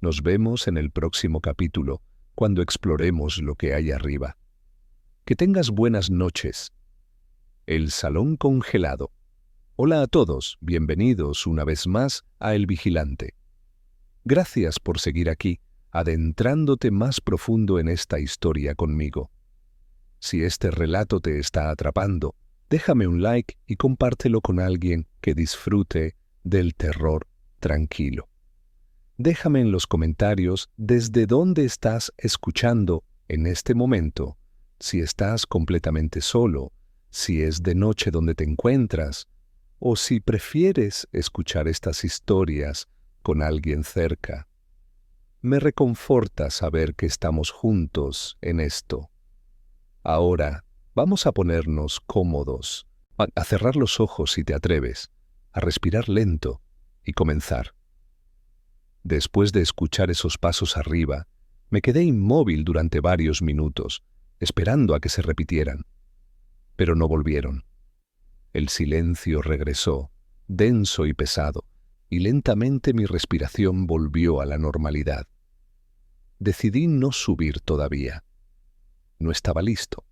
Nos vemos en el próximo capítulo, cuando exploremos lo que hay arriba. Que tengas buenas noches. El salón congelado. Hola a todos, bienvenidos una vez más a El Vigilante. Gracias por seguir aquí, adentrándote más profundo en esta historia conmigo. Si este relato te está atrapando, déjame un like y compártelo con alguien que disfrute del terror tranquilo. Déjame en los comentarios desde dónde estás escuchando en este momento, si estás completamente solo, si es de noche donde te encuentras, o si prefieres escuchar estas historias con alguien cerca. Me reconforta saber que estamos juntos en esto. Ahora, vamos a ponernos cómodos, a cerrar los ojos si te atreves, a respirar lento y comenzar. Después de escuchar esos pasos arriba, me quedé inmóvil durante varios minutos, esperando a que se repitieran. Pero no volvieron. El silencio regresó, denso y pesado, y lentamente mi respiración volvió a la normalidad. Decidí no subir todavía. No estaba listo.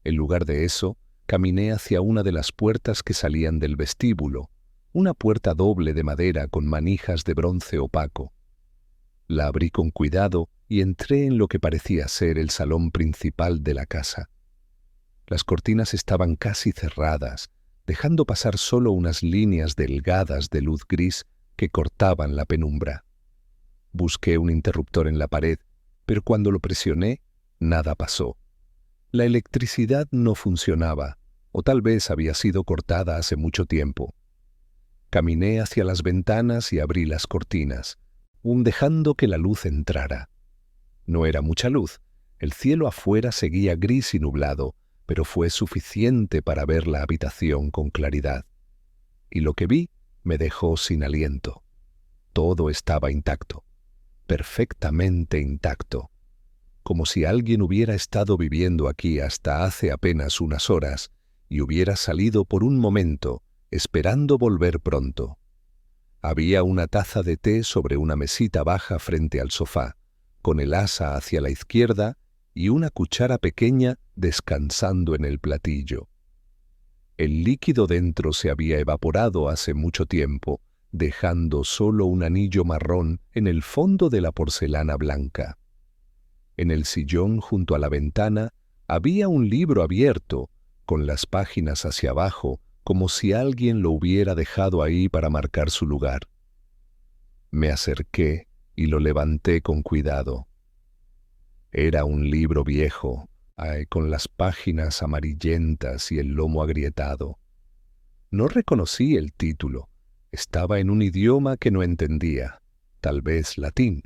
En lugar de eso, caminé hacia una de las puertas que salían del vestíbulo, una puerta doble de madera con manijas de bronce opaco. La abrí con cuidado y entré en lo que parecía ser el salón principal de la casa. Las cortinas estaban casi cerradas, dejando pasar solo unas líneas delgadas de luz gris que cortaban la penumbra. Busqué un interruptor en la pared, pero cuando lo presioné, nada pasó. La electricidad no funcionaba, o tal vez había sido cortada hace mucho tiempo. Caminé hacia las ventanas y abrí las cortinas, dejando que la luz entrara. No era mucha luz, el cielo afuera seguía gris y nublado, pero fue suficiente para ver la habitación con claridad. Y lo que vi me dejó sin aliento. Todo estaba intacto, perfectamente intacto, como si alguien hubiera estado viviendo aquí hasta hace apenas unas horas y hubiera salido por un momento, esperando volver pronto. Había una taza de té sobre una mesita baja frente al sofá, con el asa hacia la izquierda y una cuchara pequeña descansando en el platillo. El líquido dentro se había evaporado hace mucho tiempo, dejando solo un anillo marrón en el fondo de la porcelana blanca. En el sillón junto a la ventana había un libro abierto, con las páginas hacia abajo, como si alguien lo hubiera dejado ahí para marcar su lugar. Me acerqué y lo levanté con cuidado. Era un libro viejo, con las páginas amarillentas y el lomo agrietado. No reconocí el título. Estaba en un idioma que no entendía, tal vez latín.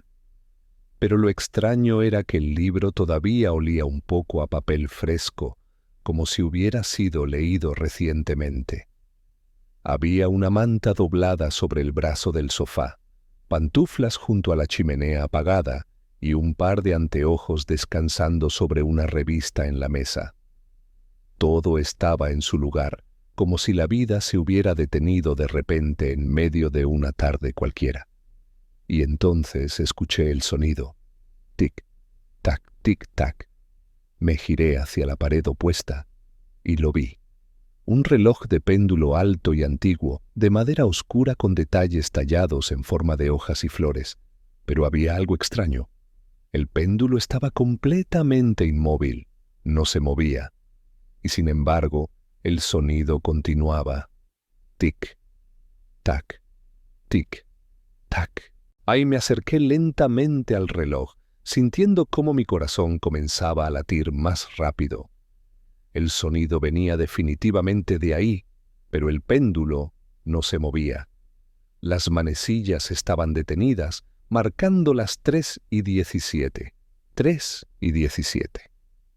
Pero lo extraño era que el libro todavía olía un poco a papel fresco, como si hubiera sido leído recientemente. Había una manta doblada sobre el brazo del sofá, pantuflas junto a la chimenea apagada y un par de anteojos descansando sobre una revista en la mesa. Todo estaba en su lugar, como si la vida se hubiera detenido de repente en medio de una tarde cualquiera. Y entonces escuché el sonido. Tic-tac, tic-tac. Me giré hacia la pared opuesta y lo vi. Un reloj de péndulo alto y antiguo, de madera oscura con detalles tallados en forma de hojas y flores. Pero había algo extraño. El péndulo estaba completamente inmóvil, no se movía. Y sin embargo, el sonido continuaba. Tic-tac, tic-tac. Ahí me acerqué lentamente al reloj, sintiendo cómo mi corazón comenzaba a latir más rápido. El sonido venía definitivamente de ahí, pero el péndulo no se movía. Las manecillas estaban detenidas, marcando las 3:17. 3:17.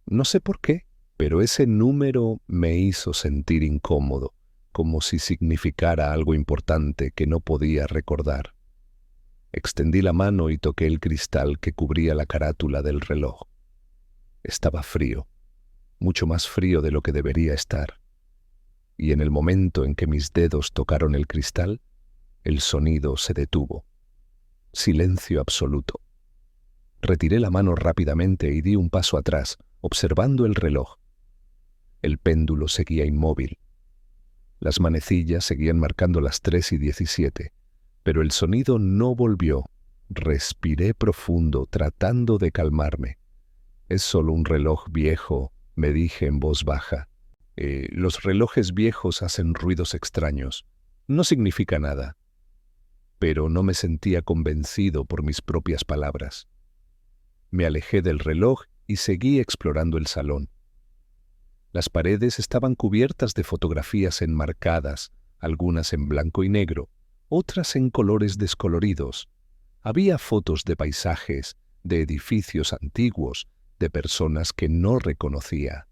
No sé por qué, pero ese número me hizo sentir incómodo, como si significara algo importante que no podía recordar. Extendí la mano y toqué el cristal que cubría la carátula del reloj. Estaba frío, mucho más frío de lo que debería estar. Y en el momento en que mis dedos tocaron el cristal, el sonido se detuvo. Silencio absoluto. Retiré la mano rápidamente y di un paso atrás, observando el reloj. El péndulo seguía inmóvil. Las manecillas seguían marcando las 3:17, pero el sonido no volvió. Respiré profundo, tratando de calmarme. Es solo un reloj viejo, me dije en voz baja. Los relojes viejos hacen ruidos extraños. No significa nada. Pero no me sentía convencido por mis propias palabras. Me alejé del reloj y seguí explorando el salón. Las paredes estaban cubiertas de fotografías enmarcadas, algunas en blanco y negro, otras en colores descoloridos. Había fotos de paisajes, de edificios antiguos, de personas que no reconocía.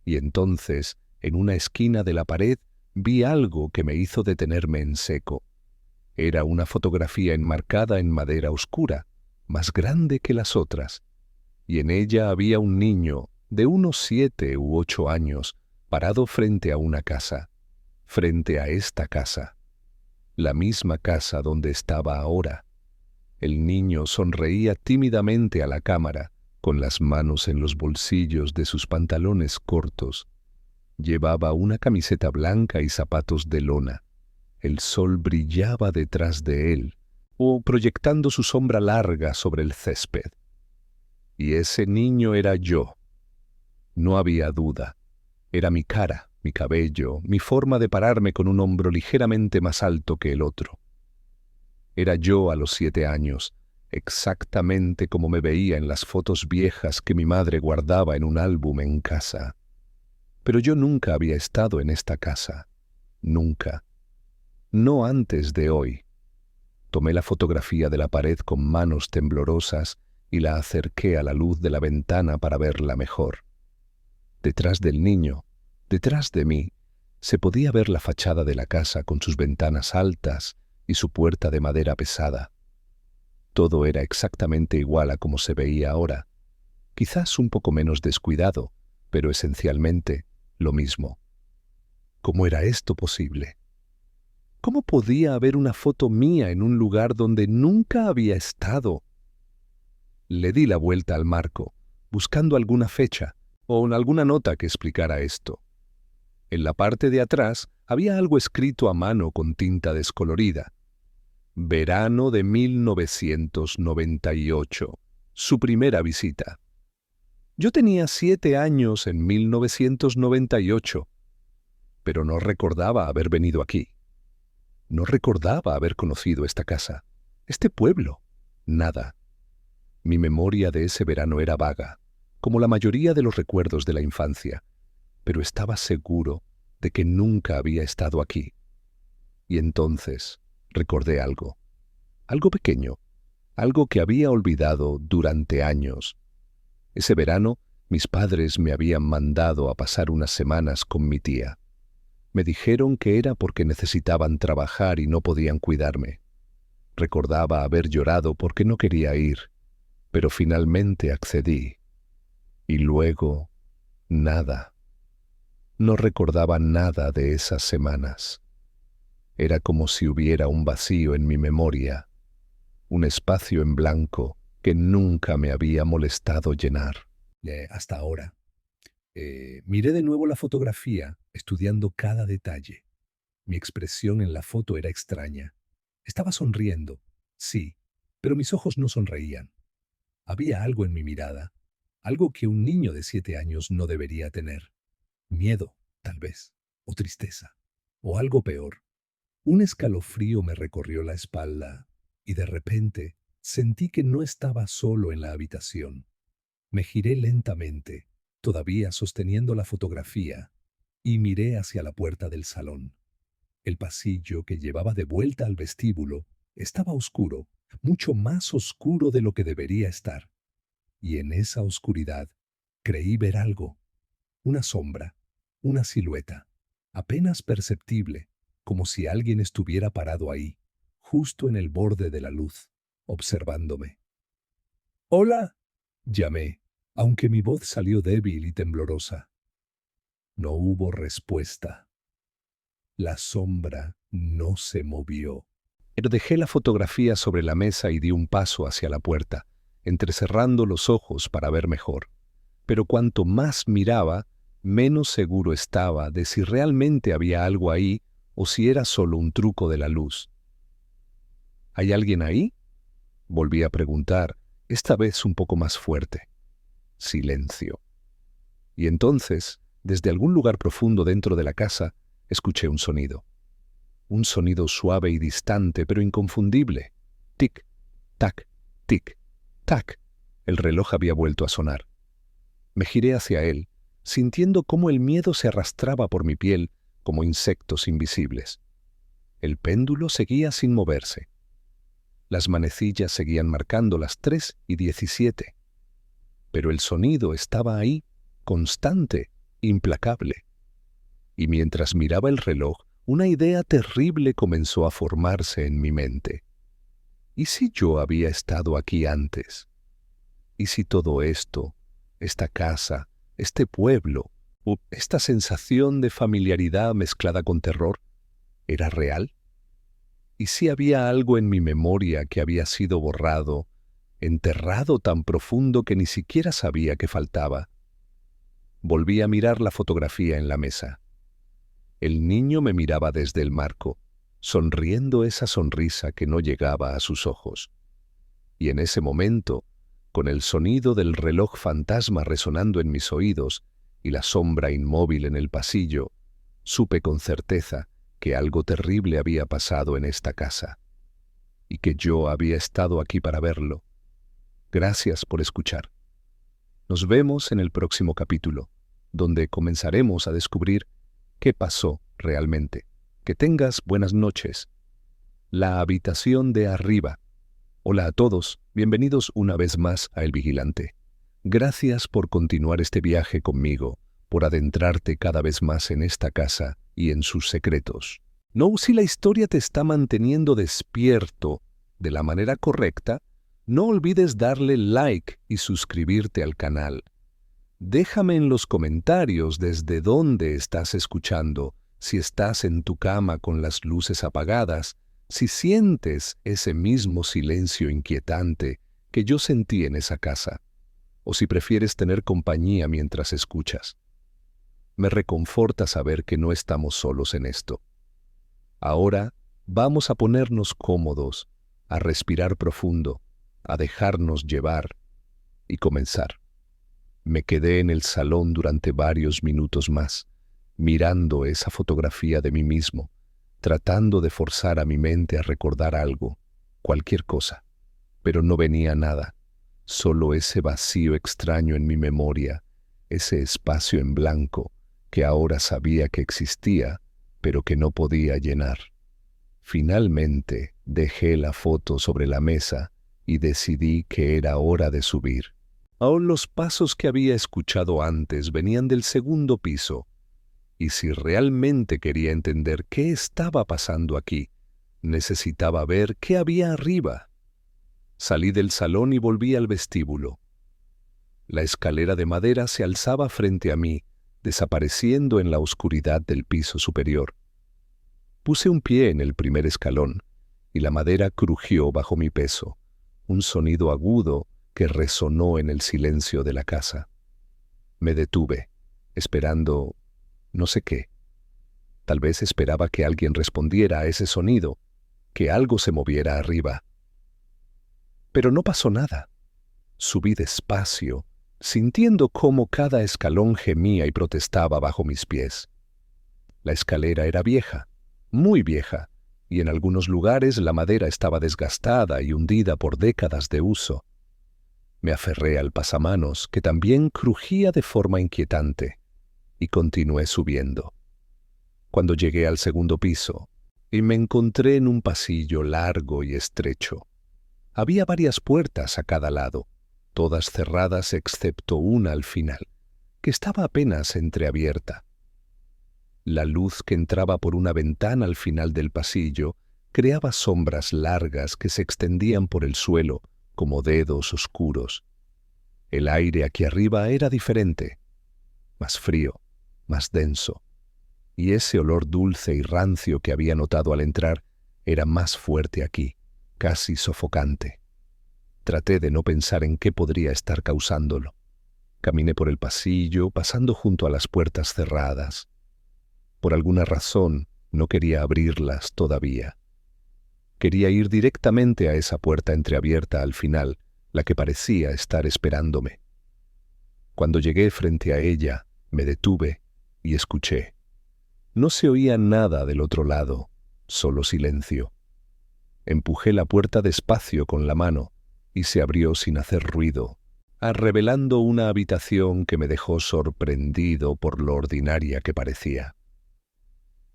Y entonces, en una esquina de la pared, vi algo que me hizo detenerme en seco. Era una fotografía enmarcada en madera oscura, más grande que las otras, y en ella había un niño de unos 7 u 8 años, parado frente a una casa, frente a esta casa, la misma casa donde estaba ahora. El niño sonreía tímidamente a la cámara, con las manos en los bolsillos de sus pantalones cortos. Llevaba una camiseta blanca y zapatos de lona. El sol brillaba detrás de él, o proyectando su sombra larga sobre el césped. Y ese niño era yo. No había duda. Era mi cara, mi cabello, mi forma de pararme con un hombro ligeramente más alto que el otro. Era yo a los 7 años, exactamente como me veía en las fotos viejas que mi madre guardaba en un álbum en casa. Pero yo nunca había estado en esta casa. Nunca. No antes de hoy. Tomé la fotografía de la pared con manos temblorosas y la acerqué a la luz de la ventana para verla mejor. Detrás del niño, detrás de mí, se podía ver la fachada de la casa con sus ventanas altas y su puerta de madera pesada. Todo era exactamente igual a como se veía ahora, quizás un poco menos descuidado, pero esencialmente lo mismo. ¿Cómo era esto posible? ¿Cómo podía haber una foto mía en un lugar donde nunca había estado? Le di la vuelta al marco, buscando alguna fecha o alguna nota que explicara esto. En la parte de atrás había algo escrito a mano con tinta descolorida. Verano de 1998, su primera visita. Yo tenía 7 años en 1998, pero no recordaba haber venido aquí. No recordaba haber conocido esta casa, este pueblo, nada. Mi memoria de ese verano era vaga, como la mayoría de los recuerdos de la infancia, pero estaba seguro de que nunca había estado aquí. Y entonces recordé algo pequeño, algo que había olvidado durante años. Ese verano, mis padres me habían mandado a pasar unas semanas con mi tía. Me dijeron que era porque necesitaban trabajar y no podían cuidarme. Recordaba haber llorado porque no quería ir, pero finalmente accedí. Y luego, nada. No recordaba nada de esas semanas. Era como si hubiera un vacío en mi memoria, un espacio en blanco que nunca me había molestado llenar. Hasta ahora. Miré de nuevo la fotografía, estudiando cada detalle. Mi expresión en la foto era extraña. Estaba sonriendo, sí, pero mis ojos no sonreían. Había algo en mi mirada, algo que un niño de 7 años no debería tener. Miedo, tal vez, o tristeza, o algo peor. Un escalofrío me recorrió la espalda y de repente sentí que no estaba solo en la habitación. Me giré lentamente, todavía sosteniendo la fotografía, y miré hacia la puerta del salón. El pasillo que llevaba de vuelta al vestíbulo estaba oscuro, mucho más oscuro de lo que debería estar. Y en esa oscuridad creí ver algo, una sombra, una silueta, apenas perceptible, como si alguien estuviera parado ahí, justo en el borde de la luz, observándome. «¡Hola!», llamé, aunque mi voz salió débil y temblorosa. No hubo respuesta. La sombra no se movió. Pero dejé la fotografía sobre la mesa y di un paso hacia la puerta. entrecerrando los ojos para ver mejor. Pero cuanto más miraba, menos seguro estaba de si realmente había algo ahí o si era solo un truco de la luz. ¿Hay alguien ahí?, volví a preguntar, esta vez un poco más fuerte. Silencio. Y entonces, desde algún lugar profundo dentro de la casa, escuché un sonido. Un sonido suave y distante, pero inconfundible. Tic, tac, tic, tac. El reloj había vuelto a sonar. Me giré hacia él, sintiendo cómo el miedo se arrastraba por mi piel como insectos invisibles. El péndulo seguía sin moverse. Las manecillas seguían marcando las 3:17. Pero el sonido estaba ahí, constante, implacable. Y mientras miraba el reloj, una idea terrible comenzó a formarse en mi mente. ¿Y si yo había estado aquí antes? ¿Y si todo esto, esta casa, este pueblo, esta sensación de familiaridad mezclada con terror, era real? ¿Y si había algo en mi memoria que había sido borrado, enterrado tan profundo que ni siquiera sabía que faltaba? Volví a mirar la fotografía en la mesa. El niño me miraba desde el marco, sonriendo esa sonrisa que no llegaba a sus ojos. Y en ese momento, con el sonido del reloj fantasma resonando en mis oídos y la sombra inmóvil en el pasillo, supe con certeza que algo terrible había pasado en esta casa, y que yo había estado aquí para verlo. Gracias por escuchar. Nos vemos en el próximo capítulo, donde comenzaremos a descubrir qué pasó realmente. Que tengas buenas noches. La habitación de arriba. Hola a todos, bienvenidos una vez más a El Vigilante. Gracias por continuar este viaje conmigo, por adentrarte cada vez más en esta casa y en sus secretos. Si la historia te está manteniendo despierto de la manera correcta, no olvides darle like y suscribirte al canal. Déjame en los comentarios desde dónde estás escuchando, si estás en tu cama con las luces apagadas, si sientes ese mismo silencio inquietante que yo sentí en esa casa, o si prefieres tener compañía mientras escuchas. Me reconforta saber que no estamos solos en esto. Ahora vamos a ponernos cómodos, a respirar profundo, a dejarnos llevar y comenzar. Me quedé en el salón durante varios minutos más, mirando esa fotografía de mí mismo, tratando de forzar a mi mente a recordar algo, cualquier cosa. Pero no venía nada, solo ese vacío extraño en mi memoria, ese espacio en blanco que ahora sabía que existía, pero que no podía llenar. Finalmente dejé la foto sobre la mesa y decidí que era hora de subir. Aún los pasos que había escuchado antes venían del segundo piso, y si realmente quería entender qué estaba pasando aquí, necesitaba ver qué había arriba. Salí del salón y volví al vestíbulo. La escalera de madera se alzaba frente a mí, desapareciendo en la oscuridad del piso superior. Puse un pie en el primer escalón, y la madera crujió bajo mi peso, un sonido agudo que resonó en el silencio de la casa. Me detuve, esperando no sé qué. Tal vez esperaba que alguien respondiera a ese sonido, que algo se moviera arriba. Pero no pasó nada. Subí despacio, sintiendo cómo cada escalón gemía y protestaba bajo mis pies. La escalera era vieja, muy vieja, y en algunos lugares la madera estaba desgastada y hundida por décadas de uso. Me aferré al pasamanos, que también crujía de forma inquietante, y continué subiendo. Cuando llegué al segundo piso, y me encontré en un pasillo largo y estrecho. Había varias puertas a cada lado, todas cerradas excepto una al final, que estaba apenas entreabierta. La luz que entraba por una ventana al final del pasillo creaba sombras largas que se extendían por el suelo como dedos oscuros. El aire aquí arriba era diferente, más frío, más denso, y ese olor dulce y rancio que había notado al entrar era más fuerte aquí, casi sofocante. Traté de no pensar en qué podría estar causándolo. Caminé por el pasillo, pasando junto a las puertas cerradas. Por alguna razón, no quería abrirlas todavía. Quería ir directamente a esa puerta entreabierta al final, la que parecía estar esperándome. Cuando llegué frente a ella, me detuve y escuché. No se oía nada del otro lado, solo silencio. Empujé la puerta despacio con la mano y se abrió sin hacer ruido, revelando una habitación que me dejó sorprendido por lo ordinaria que parecía.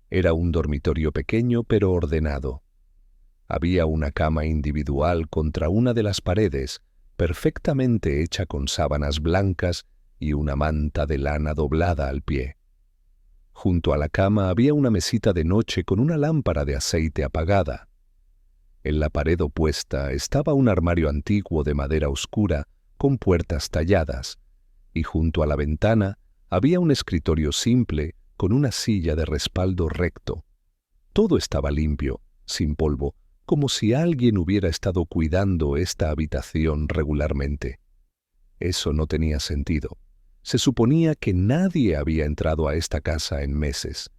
Era un dormitorio pequeño pero ordenado. Había una cama individual contra una de las paredes, perfectamente hecha con sábanas blancas y una manta de lana doblada al pie. Junto a la cama había una mesita de noche con una lámpara de aceite apagada. En la pared opuesta estaba un armario antiguo de madera oscura con puertas talladas, y junto a la ventana había un escritorio simple con una silla de respaldo recto. Todo estaba limpio, sin polvo, como si alguien hubiera estado cuidando esta habitación regularmente. Eso no tenía sentido. Se suponía que nadie había entrado a esta casa en meses.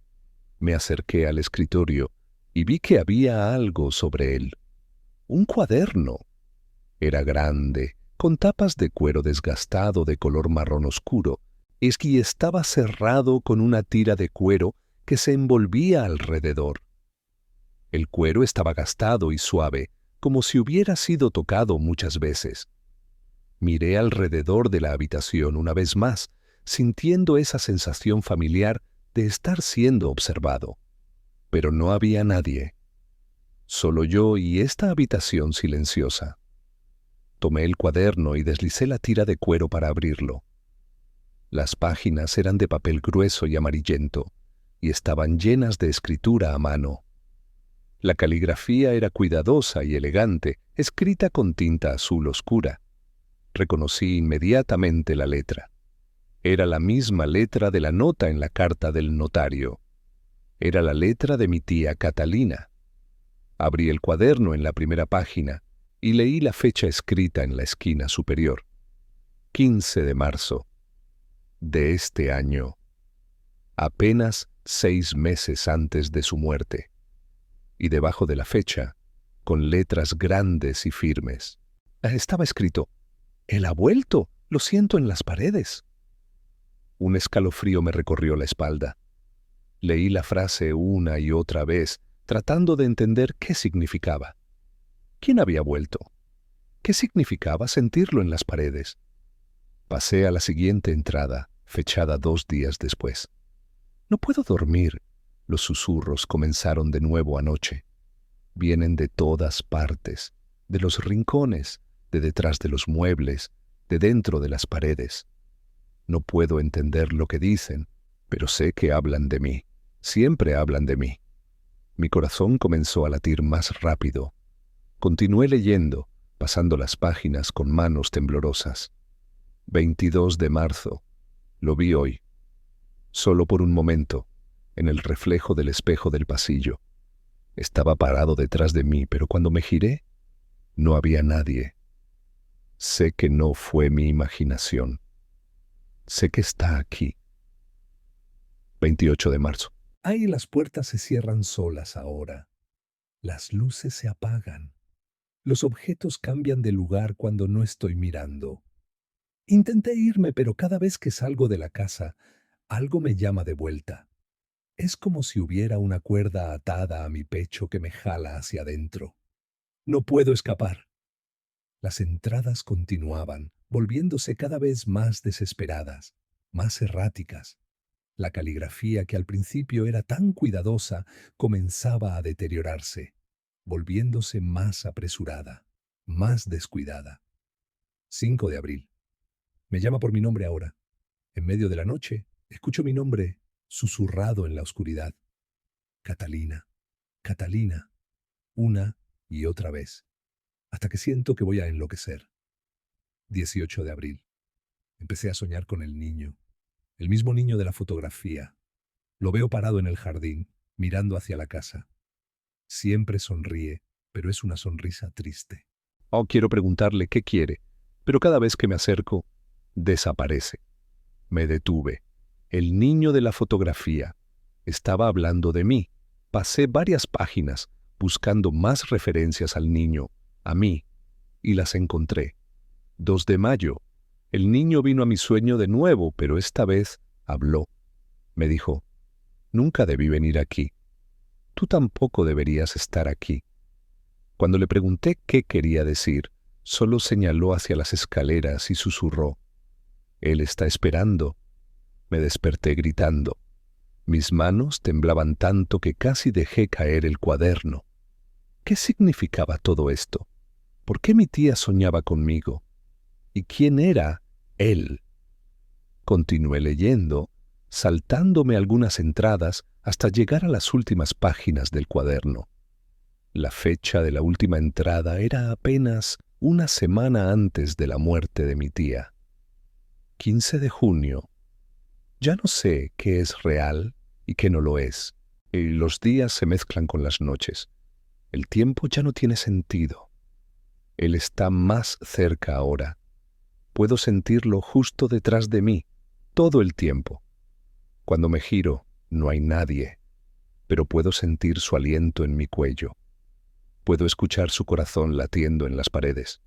Me acerqué al escritorio y vi que había algo sobre él. Un cuaderno. Era grande, con tapas de cuero desgastado de color marrón oscuro, y estaba cerrado con una tira de cuero que se envolvía alrededor. El cuero estaba gastado y suave, como si hubiera sido tocado muchas veces. Miré alrededor de la habitación una vez más, sintiendo esa sensación familiar de estar siendo observado. Pero no había nadie. Solo yo y esta habitación silenciosa. Tomé el cuaderno y deslicé la tira de cuero para abrirlo. Las páginas eran de papel grueso y amarillento, y estaban llenas de escritura a mano. La caligrafía era cuidadosa y elegante, escrita con tinta azul oscura. Reconocí inmediatamente la letra. Era la misma letra de la nota en la carta del notario. Era la letra de mi tía Catalina. Abrí el cuaderno en la primera página y leí la fecha escrita en la esquina superior. 15 de marzo de este año, apenas 6 meses antes de su muerte. Y debajo de la fecha, con letras grandes y firmes, estaba escrito: «Él ha vuelto, lo siento en las paredes». Un escalofrío me recorrió la espalda. Leí la frase una y otra vez, tratando de entender qué significaba. ¿Quién había vuelto? ¿Qué significaba sentirlo en las paredes? Pasé a la siguiente entrada, fechada 2 días después. No puedo dormir. Los susurros comenzaron de nuevo anoche. Vienen de todas partes, de los rincones, de detrás de los muebles, de dentro de las paredes. No puedo entender lo que dicen, pero sé que hablan de mí. Siempre hablan de mí. Mi corazón comenzó a latir más rápido. Continué leyendo, pasando las páginas con manos temblorosas. 22 de marzo. Lo vi hoy. Solo por un momento, en el reflejo del espejo del pasillo. Estaba parado detrás de mí, pero cuando me giré, no había nadie. Sé que no fue mi imaginación. Sé que está aquí. 28 de marzo. Ay, las puertas se cierran solas ahora. Las luces se apagan. Los objetos cambian de lugar cuando no estoy mirando. Intenté irme, pero cada vez que salgo de la casa, algo me llama de vuelta. Es como si hubiera una cuerda atada a mi pecho que me jala hacia adentro. No puedo escapar. Las entradas continuaban, volviéndose cada vez más desesperadas, más erráticas. La caligrafía, que al principio era tan cuidadosa, comenzaba a deteriorarse, volviéndose más apresurada, más descuidada. 5 de abril. Me llama por mi nombre ahora. En medio de la noche, escucho mi nombre susurrado en la oscuridad. Catalina, Catalina, una y otra vez, hasta que siento que voy a enloquecer. 18 de abril. Empecé a soñar con el niño, el mismo niño de la fotografía. Lo veo parado en el jardín, mirando hacia la casa. Siempre sonríe, pero es una sonrisa triste. Oh, quiero preguntarle qué quiere, pero cada vez que me acerco, desaparece. Me detuve. El niño de la fotografía estaba hablando de mí. Pasé varias páginas buscando más referencias al niño, a mí, y las encontré. 2 de mayo. El niño vino a mi sueño de nuevo, pero esta vez habló. Me dijo, nunca debí venir aquí. Tú tampoco deberías estar aquí. Cuando le pregunté qué quería decir, solo señaló hacia las escaleras y susurró, «Él está esperando». Me desperté gritando. Mis manos temblaban tanto que casi dejé caer el cuaderno. ¿Qué significaba todo esto? ¿Por qué mi tía soñaba conmigo? ¿Y quién era él? Continué leyendo, saltándome algunas entradas hasta llegar a las últimas páginas del cuaderno. La fecha de la última entrada era apenas una semana antes de la muerte de mi tía. 15 de junio. Ya no sé qué es real y qué no lo es. Y los días se mezclan con las noches. El tiempo ya no tiene sentido. Él está más cerca ahora. Puedo sentirlo justo detrás de mí, todo el tiempo. Cuando me giro, no hay nadie, pero puedo sentir su aliento en mi cuello. Puedo escuchar su corazón latiendo en las paredes.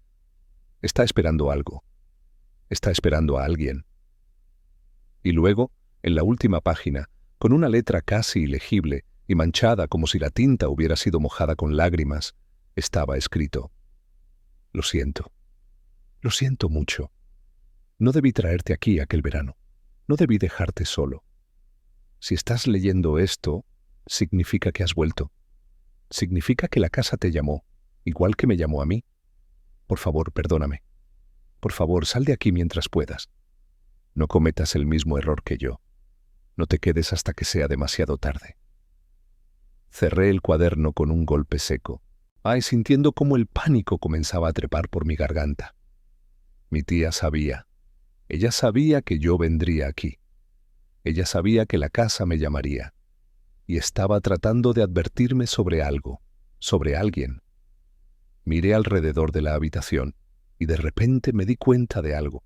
Está esperando algo. Está esperando a alguien. Y luego, en la última página, con una letra casi ilegible y manchada como si la tinta hubiera sido mojada con lágrimas, estaba escrito: «Lo siento mucho. No debí traerte aquí aquel verano. No debí dejarte solo. Si estás leyendo esto, significa que has vuelto. Significa que la casa te llamó, igual que me llamó a mí. Por favor, perdóname. Por favor, sal de aquí mientras puedas. No cometas el mismo error que yo. No te quedes hasta que sea demasiado tarde». Cerré el cuaderno con un golpe seco, sintiendo cómo el pánico comenzaba a trepar por mi garganta. Mi tía sabía. Ella sabía que yo vendría aquí. Ella sabía que la casa me llamaría. Y estaba tratando de advertirme sobre algo, sobre alguien. Miré alrededor de la habitación y de repente me di cuenta de algo.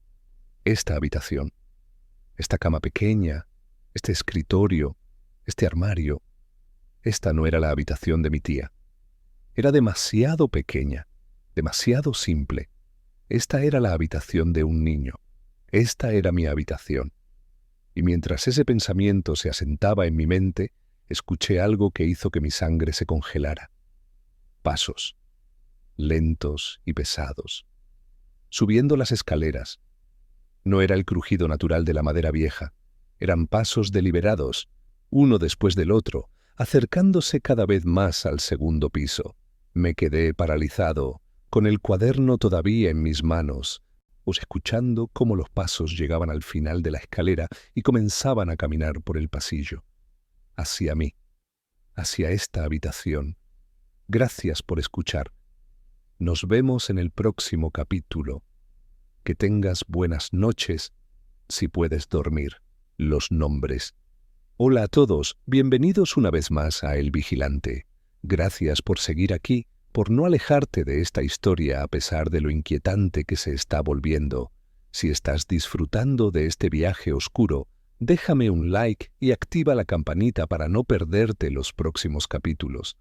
Esta habitación, esta cama pequeña, este escritorio, este armario, esta no era la habitación de mi tía. Era demasiado pequeña, demasiado simple. Esta era la habitación de un niño. Esta era mi habitación. Y mientras ese pensamiento se asentaba en mi mente, escuché algo que hizo que mi sangre se congelara. Pasos, lentos y pesados, subiendo las escaleras. No era el crujido natural de la madera vieja, eran pasos deliberados, uno después del otro, acercándose cada vez más al segundo piso. Me quedé paralizado, con el cuaderno todavía en mis manos, escuchando cómo los pasos llegaban al final de la escalera y comenzaban a caminar por el pasillo. Hacia mí, hacia esta habitación. Gracias por escuchar. Nos vemos en el próximo capítulo. Que tengas buenas noches, si puedes dormir. Los nombres. Hola a todos, bienvenidos una vez más a El Vigilante. Gracias por seguir aquí, por no alejarte de esta historia a pesar de lo inquietante que se está volviendo. Si estás disfrutando de este viaje oscuro, déjame un like y activa la campanita para no perderte los próximos capítulos.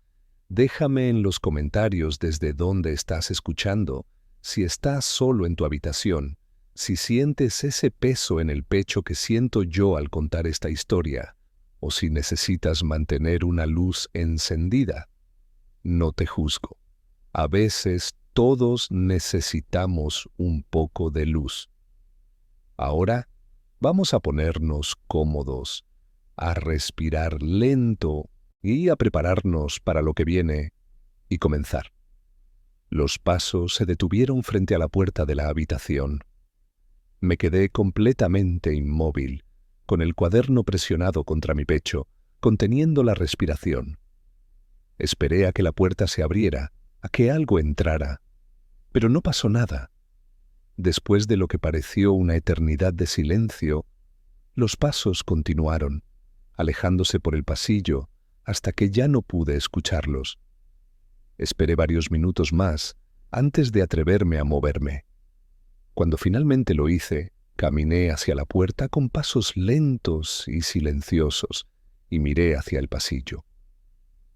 Déjame en los comentarios desde dónde estás escuchando, si estás solo en tu habitación, si sientes ese peso en el pecho que siento yo al contar esta historia, o si necesitas mantener una luz encendida. No te juzgo. A veces todos necesitamos un poco de luz. Ahora vamos a ponernos cómodos, a respirar lento y a prepararnos para lo que viene y comenzar. Los pasos se detuvieron frente a la puerta de la habitación. Me quedé completamente inmóvil, con el cuaderno presionado contra mi pecho, conteniendo la respiración. Esperé a que la puerta se abriera, a que algo entrara, pero no pasó nada. Después de lo que pareció una eternidad de silencio, los pasos continuaron, alejándose por el pasillo hasta que ya no pude escucharlos. Esperé varios minutos más, antes de atreverme a moverme. Cuando finalmente lo hice, caminé hacia la puerta con pasos lentos y silenciosos y miré hacia el pasillo.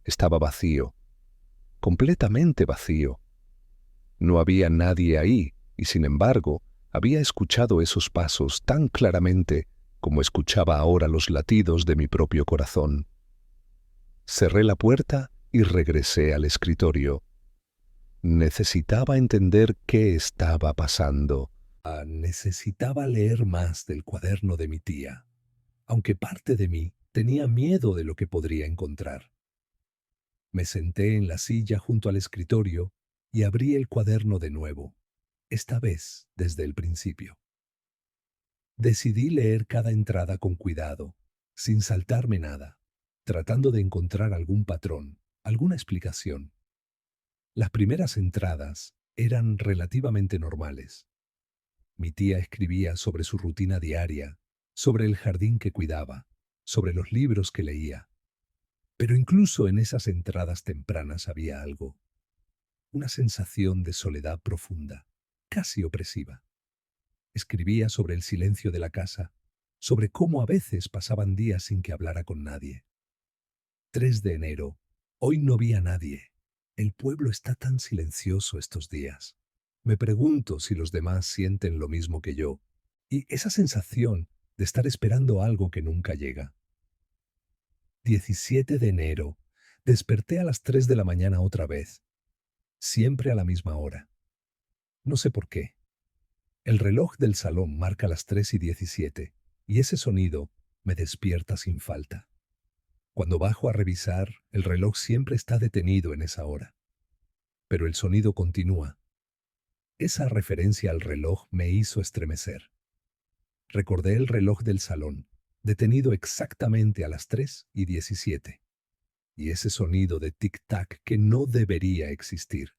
Estaba vacío, completamente vacío. No había nadie ahí y, sin embargo, había escuchado esos pasos tan claramente como escuchaba ahora los latidos de mi propio corazón. Cerré la puerta y regresé al escritorio. Necesitaba entender qué estaba pasando. Necesitaba leer más del cuaderno de mi tía, aunque parte de mí tenía miedo de lo que podría encontrar. Me senté en la silla junto al escritorio y abrí el cuaderno de nuevo, esta vez desde el principio. Decidí leer cada entrada con cuidado, sin saltarme nada, tratando de encontrar algún patrón, alguna explicación. Las primeras entradas eran relativamente normales. Mi tía escribía sobre su rutina diaria, sobre el jardín que cuidaba, sobre los libros que leía. Pero incluso en esas entradas tempranas había algo, una sensación de soledad profunda, casi opresiva. Escribía sobre el silencio de la casa, sobre cómo a veces pasaban días sin que hablara con nadie. 3 de enero. Hoy no vi a nadie. El pueblo está tan silencioso estos días. Me pregunto si los demás sienten lo mismo que yo. Y esa sensación de estar esperando algo que nunca llega. 17 de enero. Desperté a las 3 de la mañana otra vez. Siempre a la misma hora. No sé por qué. El reloj del salón marca las 3:17 y ese sonido me despierta sin falta. Cuando bajo a revisar, el reloj siempre está detenido en esa hora. Pero el sonido continúa. Esa referencia al reloj me hizo estremecer. Recordé el reloj del salón, detenido exactamente a las 3:17, y ese sonido de tic-tac que no debería existir.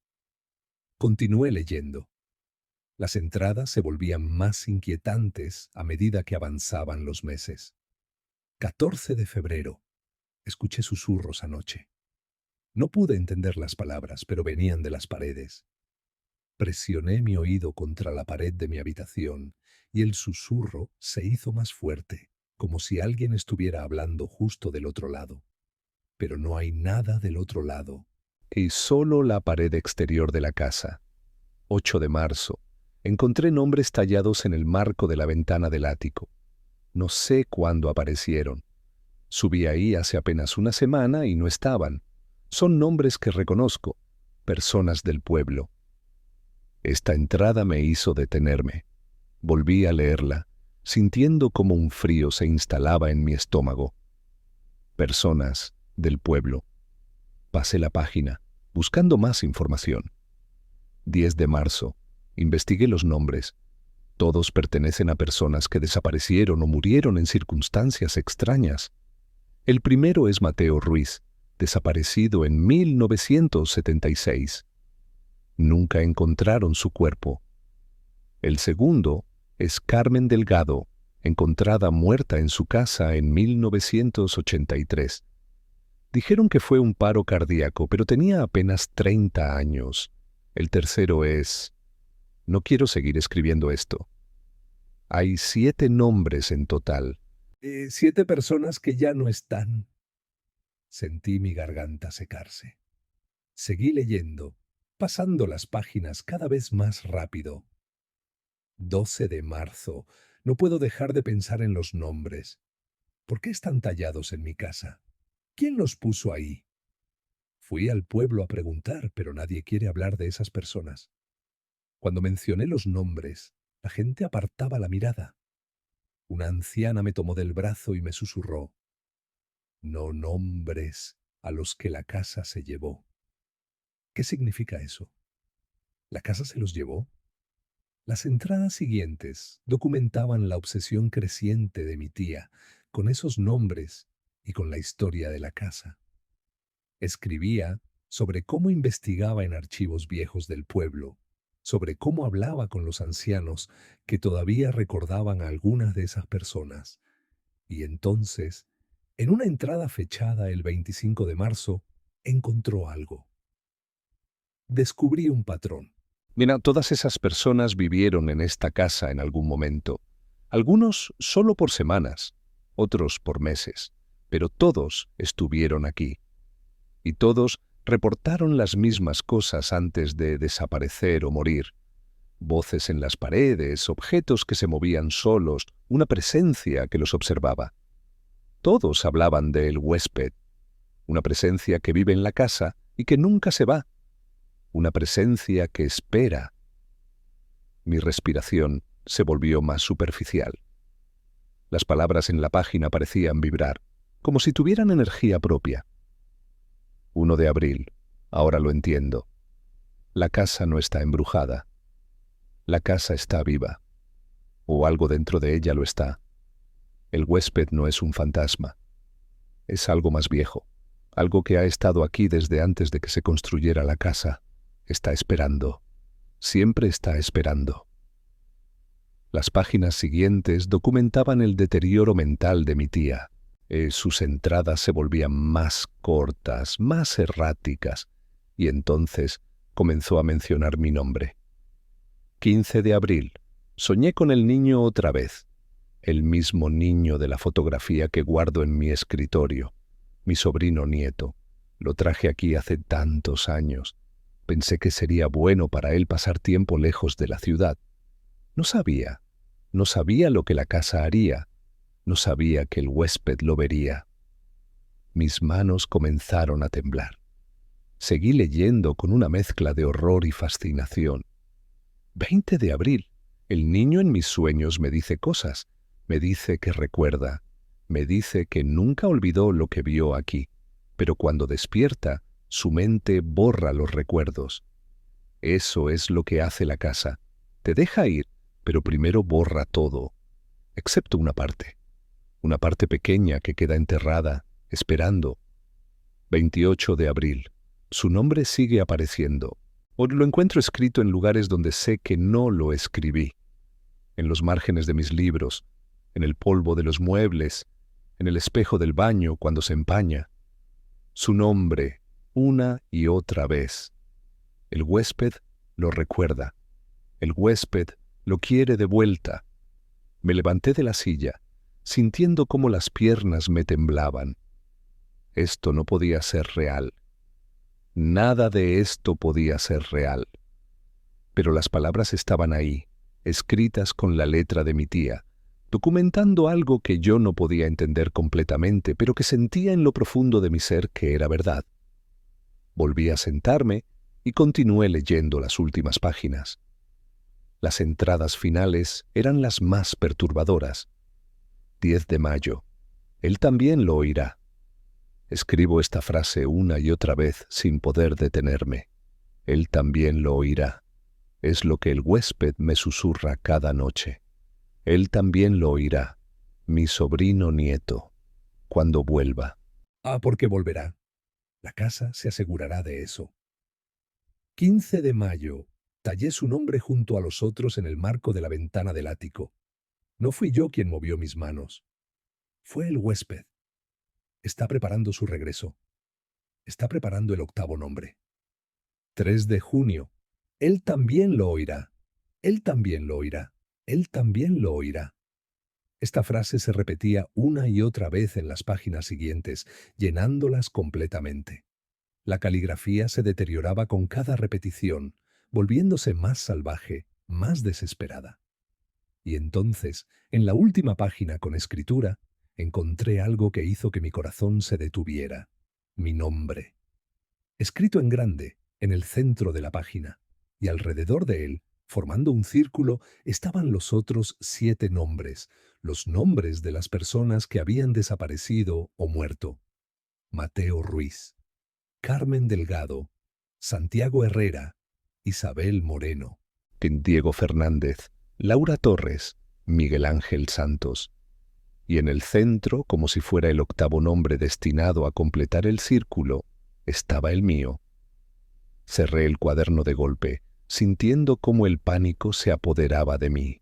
Continué leyendo. Las entradas se volvían más inquietantes a medida que avanzaban los meses. 14 de febrero. Escuché susurros anoche. No pude entender las palabras, pero venían de las paredes. Presioné mi oído contra la pared de mi habitación y el susurro se hizo más fuerte, como si alguien estuviera hablando justo del otro lado. Pero no hay nada del otro lado. Y solo la pared exterior de la casa. 8 de marzo. Encontré nombres tallados en el marco de la ventana del ático. No sé cuándo aparecieron. Subí ahí hace apenas una semana y no estaban. Son nombres que reconozco, personas del pueblo. Esta entrada me hizo detenerme. Volví a leerla, sintiendo como un frío se instalaba en mi estómago. Personas del pueblo. Pasé la página, buscando más información. 10 de marzo. Investigué los nombres. Todos pertenecen a personas que desaparecieron o murieron en circunstancias extrañas. El primero es Mateo Ruiz, desaparecido en 1976. Nunca encontraron su cuerpo. El segundo es Carmen Delgado, encontrada muerta en su casa en 1983. Dijeron que fue un paro cardíaco, pero tenía apenas 30 años. El tercero es... No quiero seguir escribiendo esto. Hay 7 nombres en total. 7 personas que ya no están. Sentí mi garganta secarse. Seguí leyendo, pasando las páginas cada vez más rápido. 12 de marzo. No puedo dejar de pensar en los nombres. ¿Por qué están tallados en mi casa? ¿Quién los puso ahí? Fui al pueblo a preguntar, pero nadie quiere hablar de esas personas. Cuando mencioné los nombres, la gente apartaba la mirada. Una anciana me tomó del brazo y me susurró: No nombres a los que la casa se llevó. ¿Qué significa eso? ¿La casa se los llevó? Las entradas siguientes documentaban la obsesión creciente de mi tía con esos nombres y con la historia de la casa. Escribía sobre cómo investigaba en archivos viejos del pueblo, sobre cómo hablaba con los ancianos que todavía recordaban a algunas de esas personas. Y entonces, en una entrada fechada el 25 de marzo, encontró algo. Descubrí un patrón. Mira, todas esas personas vivieron en esta casa en algún momento. Algunos solo por semanas, otros por meses, pero todos estuvieron aquí. Y todos reportaron las mismas cosas antes de desaparecer o morir. Voces en las paredes, objetos que se movían solos, una presencia que los observaba. Todos hablaban del huésped, una presencia que vive en la casa y que nunca se va, una presencia que espera. Mi respiración se volvió más superficial. Las palabras en la página parecían vibrar, como si tuvieran energía propia. 1 de abril, ahora lo entiendo. La casa no está embrujada. La casa está viva, o algo dentro de ella lo está. El huésped no es un fantasma. Es algo más viejo, algo que ha estado aquí desde antes de que se construyera la casa. Está esperando. Siempre está esperando. Las páginas siguientes documentaban el deterioro mental de mi tía. Sus entradas se volvían más cortas, más erráticas, y entonces comenzó a mencionar mi nombre. 15 de abril. Soñé con el niño otra vez. El mismo niño de la fotografía que guardo en mi escritorio. Mi sobrino nieto. Lo traje aquí hace tantos años. Pensé que sería bueno para él pasar tiempo lejos de la ciudad. No sabía lo que la casa haría. No sabía que el huésped lo vería. Mis manos comenzaron a temblar. Seguí leyendo con una mezcla de horror y fascinación. 20 de abril. El niño en mis sueños me dice cosas. Me dice que recuerda. Me dice que nunca olvidó lo que vio aquí. Pero cuando despierta, su mente borra los recuerdos. Eso es lo que hace la casa. Te deja ir, pero primero borra todo, excepto una parte pequeña que queda enterrada, esperando. 28 de abril. Su nombre sigue apareciendo. O lo encuentro escrito en lugares donde sé que no lo escribí. En los márgenes de mis libros, en el polvo de los muebles, en el espejo del baño cuando se empaña. Su nombre, una y otra vez. El huésped lo recuerda. El huésped lo quiere de vuelta. Me levanté de la silla, sintiendo cómo las piernas me temblaban. Esto no podía ser real. Nada de esto podía ser real. Pero las palabras estaban ahí, escritas con la letra de mi tía, documentando algo que yo no podía entender completamente, pero que sentía en lo profundo de mi ser que era verdad. Volví a sentarme y continué leyendo las últimas páginas. Las entradas finales eran las más perturbadoras. 10 de mayo. Él también lo oirá. Escribo esta frase una y otra vez sin poder detenerme. Él también lo oirá. Es lo que el huésped me susurra cada noche. Él también lo oirá, mi sobrino nieto, cuando vuelva. Porque volverá. La casa se asegurará de eso. 15 de mayo. Tallé su nombre junto a los otros en el marco de la ventana del ático. No fui yo quien movió mis manos. Fue el huésped. Está preparando su regreso. Está preparando el 8º nombre. 3 de junio. Él también lo oirá. Él también lo oirá. Él también lo oirá. Esta frase se repetía una y otra vez en las páginas siguientes, llenándolas completamente. La caligrafía se deterioraba con cada repetición, volviéndose más salvaje, más desesperada. Y entonces, en la última página con escritura, encontré algo que hizo que mi corazón se detuviera. Mi nombre. Escrito en grande, en el centro de la página, y alrededor de él, formando un círculo, estaban los otros 7 nombres, los nombres de las personas que habían desaparecido o muerto. Mateo Ruiz, Carmen Delgado, Santiago Herrera, Isabel Moreno, Diego Fernández, Laura Torres, Miguel Ángel Santos. Y en el centro, como si fuera el 8º nombre destinado a completar el círculo, estaba el mío. Cerré el cuaderno de golpe, sintiendo cómo el pánico se apoderaba de mí.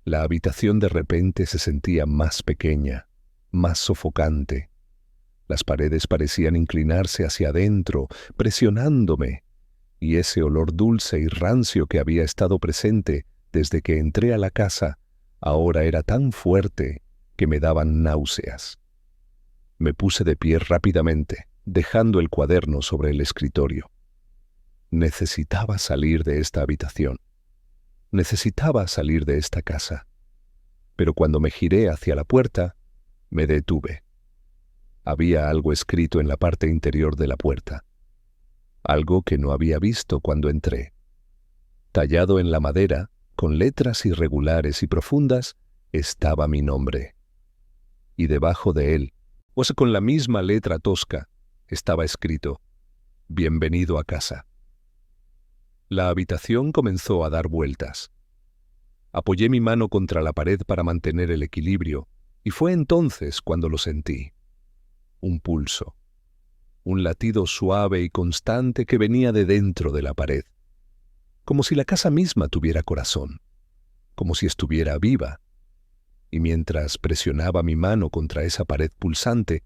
La habitación de repente se sentía más pequeña, más sofocante. Las paredes parecían inclinarse hacia adentro, presionándome, y ese olor dulce y rancio que había estado presente desde que entré a la casa, ahora era tan fuerte que me daban náuseas. Me puse de pie rápidamente, dejando el cuaderno sobre el escritorio. Necesitaba salir de esta habitación. Necesitaba salir de esta casa. Pero cuando me giré hacia la puerta, me detuve. Había algo escrito en la parte interior de la puerta. Algo que no había visto cuando entré. Tallado en la madera, con letras irregulares y profundas, estaba mi nombre. Y debajo de él, o sea, con la misma letra tosca, estaba escrito: Bienvenido a casa. La habitación comenzó a dar vueltas. Apoyé mi mano contra la pared para mantener el equilibrio, y fue entonces cuando lo sentí. Un pulso. Un latido suave y constante que venía de dentro de la pared. Como si la casa misma tuviera corazón. Como si estuviera viva. Y mientras presionaba mi mano contra esa pared pulsante,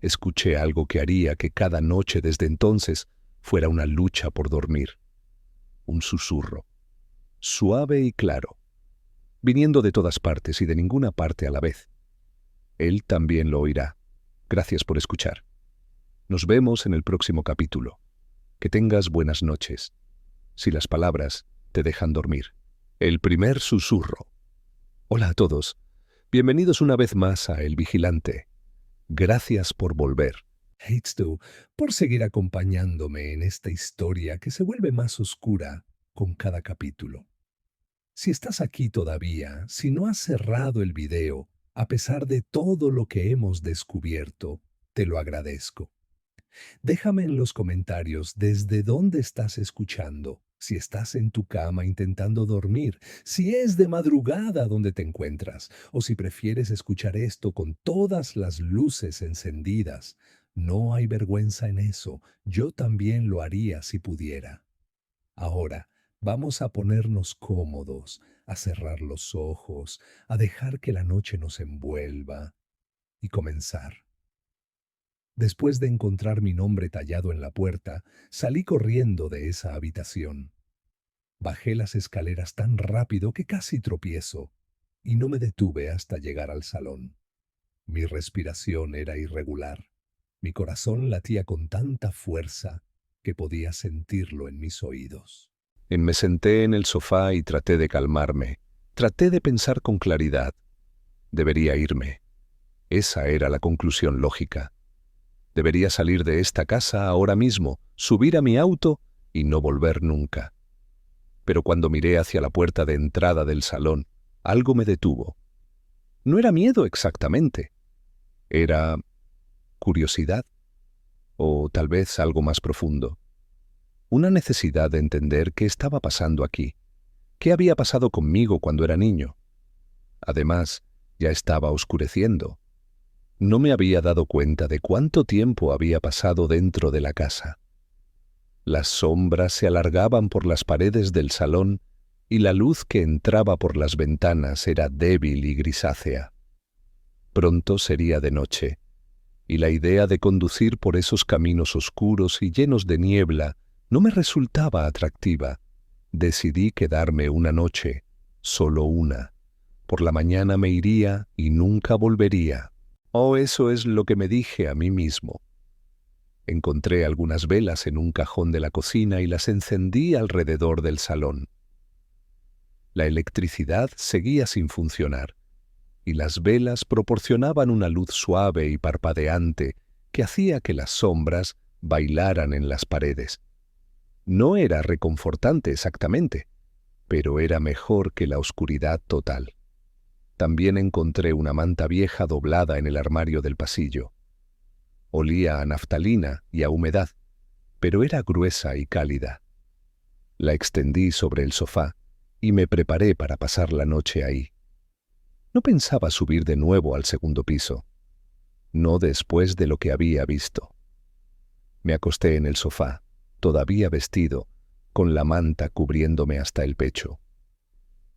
escuché algo que haría que cada noche desde entonces fuera una lucha por dormir. Un susurro. Suave y claro. Viniendo de todas partes y de ninguna parte a la vez. Él también lo oirá. Gracias por escuchar. Nos vemos en el próximo capítulo. Que tengas buenas noches. Si las palabras te dejan dormir. El primer susurro. Hola a todos. Bienvenidos una vez más a El Vigilante. Gracias por volver. Hates tú por seguir acompañándome en esta historia que se vuelve más oscura con cada capítulo. Si estás aquí todavía, si no has cerrado el video, a pesar de todo lo que hemos descubierto, te lo agradezco. Déjame en los comentarios desde dónde estás escuchando, si estás en tu cama intentando dormir, si es de madrugada donde te encuentras, o si prefieres escuchar esto con todas las luces encendidas. No hay vergüenza en eso, yo también lo haría si pudiera. Ahora, vamos a ponernos cómodos, a cerrar los ojos, a dejar que la noche nos envuelva y comenzar. Después de encontrar mi nombre tallado en la puerta, salí corriendo de esa habitación. Bajé las escaleras tan rápido que casi tropiezo, y no me detuve hasta llegar al salón. Mi respiración era irregular. Mi corazón latía con tanta fuerza que podía sentirlo en mis oídos. Me senté en el sofá y traté de calmarme. Traté de pensar con claridad. Debería irme. Esa era la conclusión lógica. Debería salir de esta casa ahora mismo, subir a mi auto y no volver nunca. Pero cuando miré hacia la puerta de entrada del salón, algo me detuvo. No era miedo exactamente. Era curiosidad. O tal vez algo más profundo. Una necesidad de entender qué estaba pasando aquí. ¿Qué había pasado conmigo cuando era niño? Además, ya estaba oscureciendo. No me había dado cuenta de cuánto tiempo había pasado dentro de la casa. Las sombras se alargaban por las paredes del salón y la luz que entraba por las ventanas era débil y grisácea. Pronto sería de noche, y la idea de conducir por esos caminos oscuros y llenos de niebla no me resultaba atractiva. Decidí quedarme una noche, solo una. Por la mañana me iría y nunca volvería. Oh, eso es lo que me dije a mí mismo. Encontré algunas velas en un cajón de la cocina y las encendí alrededor del salón. La electricidad seguía sin funcionar, y las velas proporcionaban una luz suave y parpadeante que hacía que las sombras bailaran en las paredes. No era reconfortante exactamente, pero era mejor que la oscuridad total. También encontré una manta vieja doblada en el armario del pasillo. Olía a naftalina y a humedad, pero era gruesa y cálida. La extendí sobre el sofá y me preparé para pasar la noche ahí. No pensaba subir de nuevo al segundo piso, no después de lo que había visto. Me acosté en el sofá, todavía vestido, con la manta cubriéndome hasta el pecho.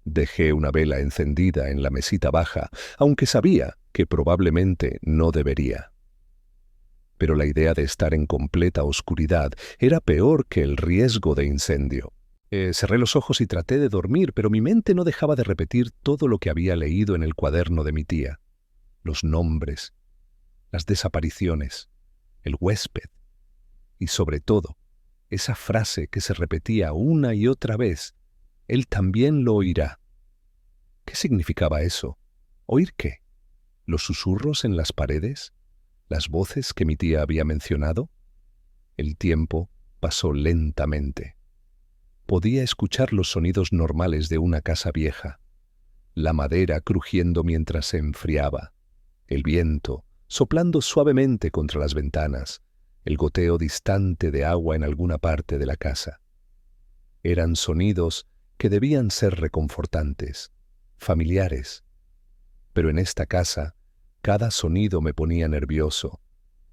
Dejé una vela encendida en la mesita baja, aunque sabía que probablemente no debería. pero la idea de estar en completa oscuridad era peor que el riesgo de incendio. Cerré los ojos y traté de dormir, pero mi mente no dejaba de repetir todo lo que había leído en el cuaderno de mi tía. Los nombres, las desapariciones, el huésped y, sobre todo, esa frase que se repetía una y otra vez: «Él también lo oirá». ¿Qué significaba eso? ¿Oír qué? ¿Los susurros en las paredes? ¿Las voces que mi tía había mencionado? El tiempo pasó lentamente. Podía escuchar los sonidos normales de una casa vieja, la madera crujiendo mientras se enfriaba, el viento soplando suavemente contra las ventanas, el goteo distante de agua en alguna parte de la casa. Eran sonidos que debían ser reconfortantes, familiares. Pero en esta casa, cada sonido me ponía nervioso,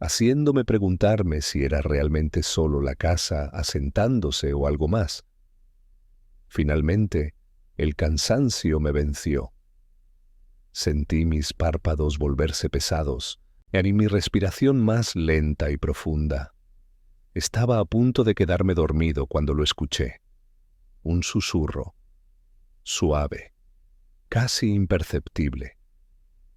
haciéndome preguntarme si era realmente solo la casa asentándose o algo más. Finalmente, el cansancio me venció. Sentí mis párpados volverse pesados y mi respiración más lenta y profunda. Estaba a punto de quedarme dormido cuando lo escuché. Un susurro, suave, casi imperceptible.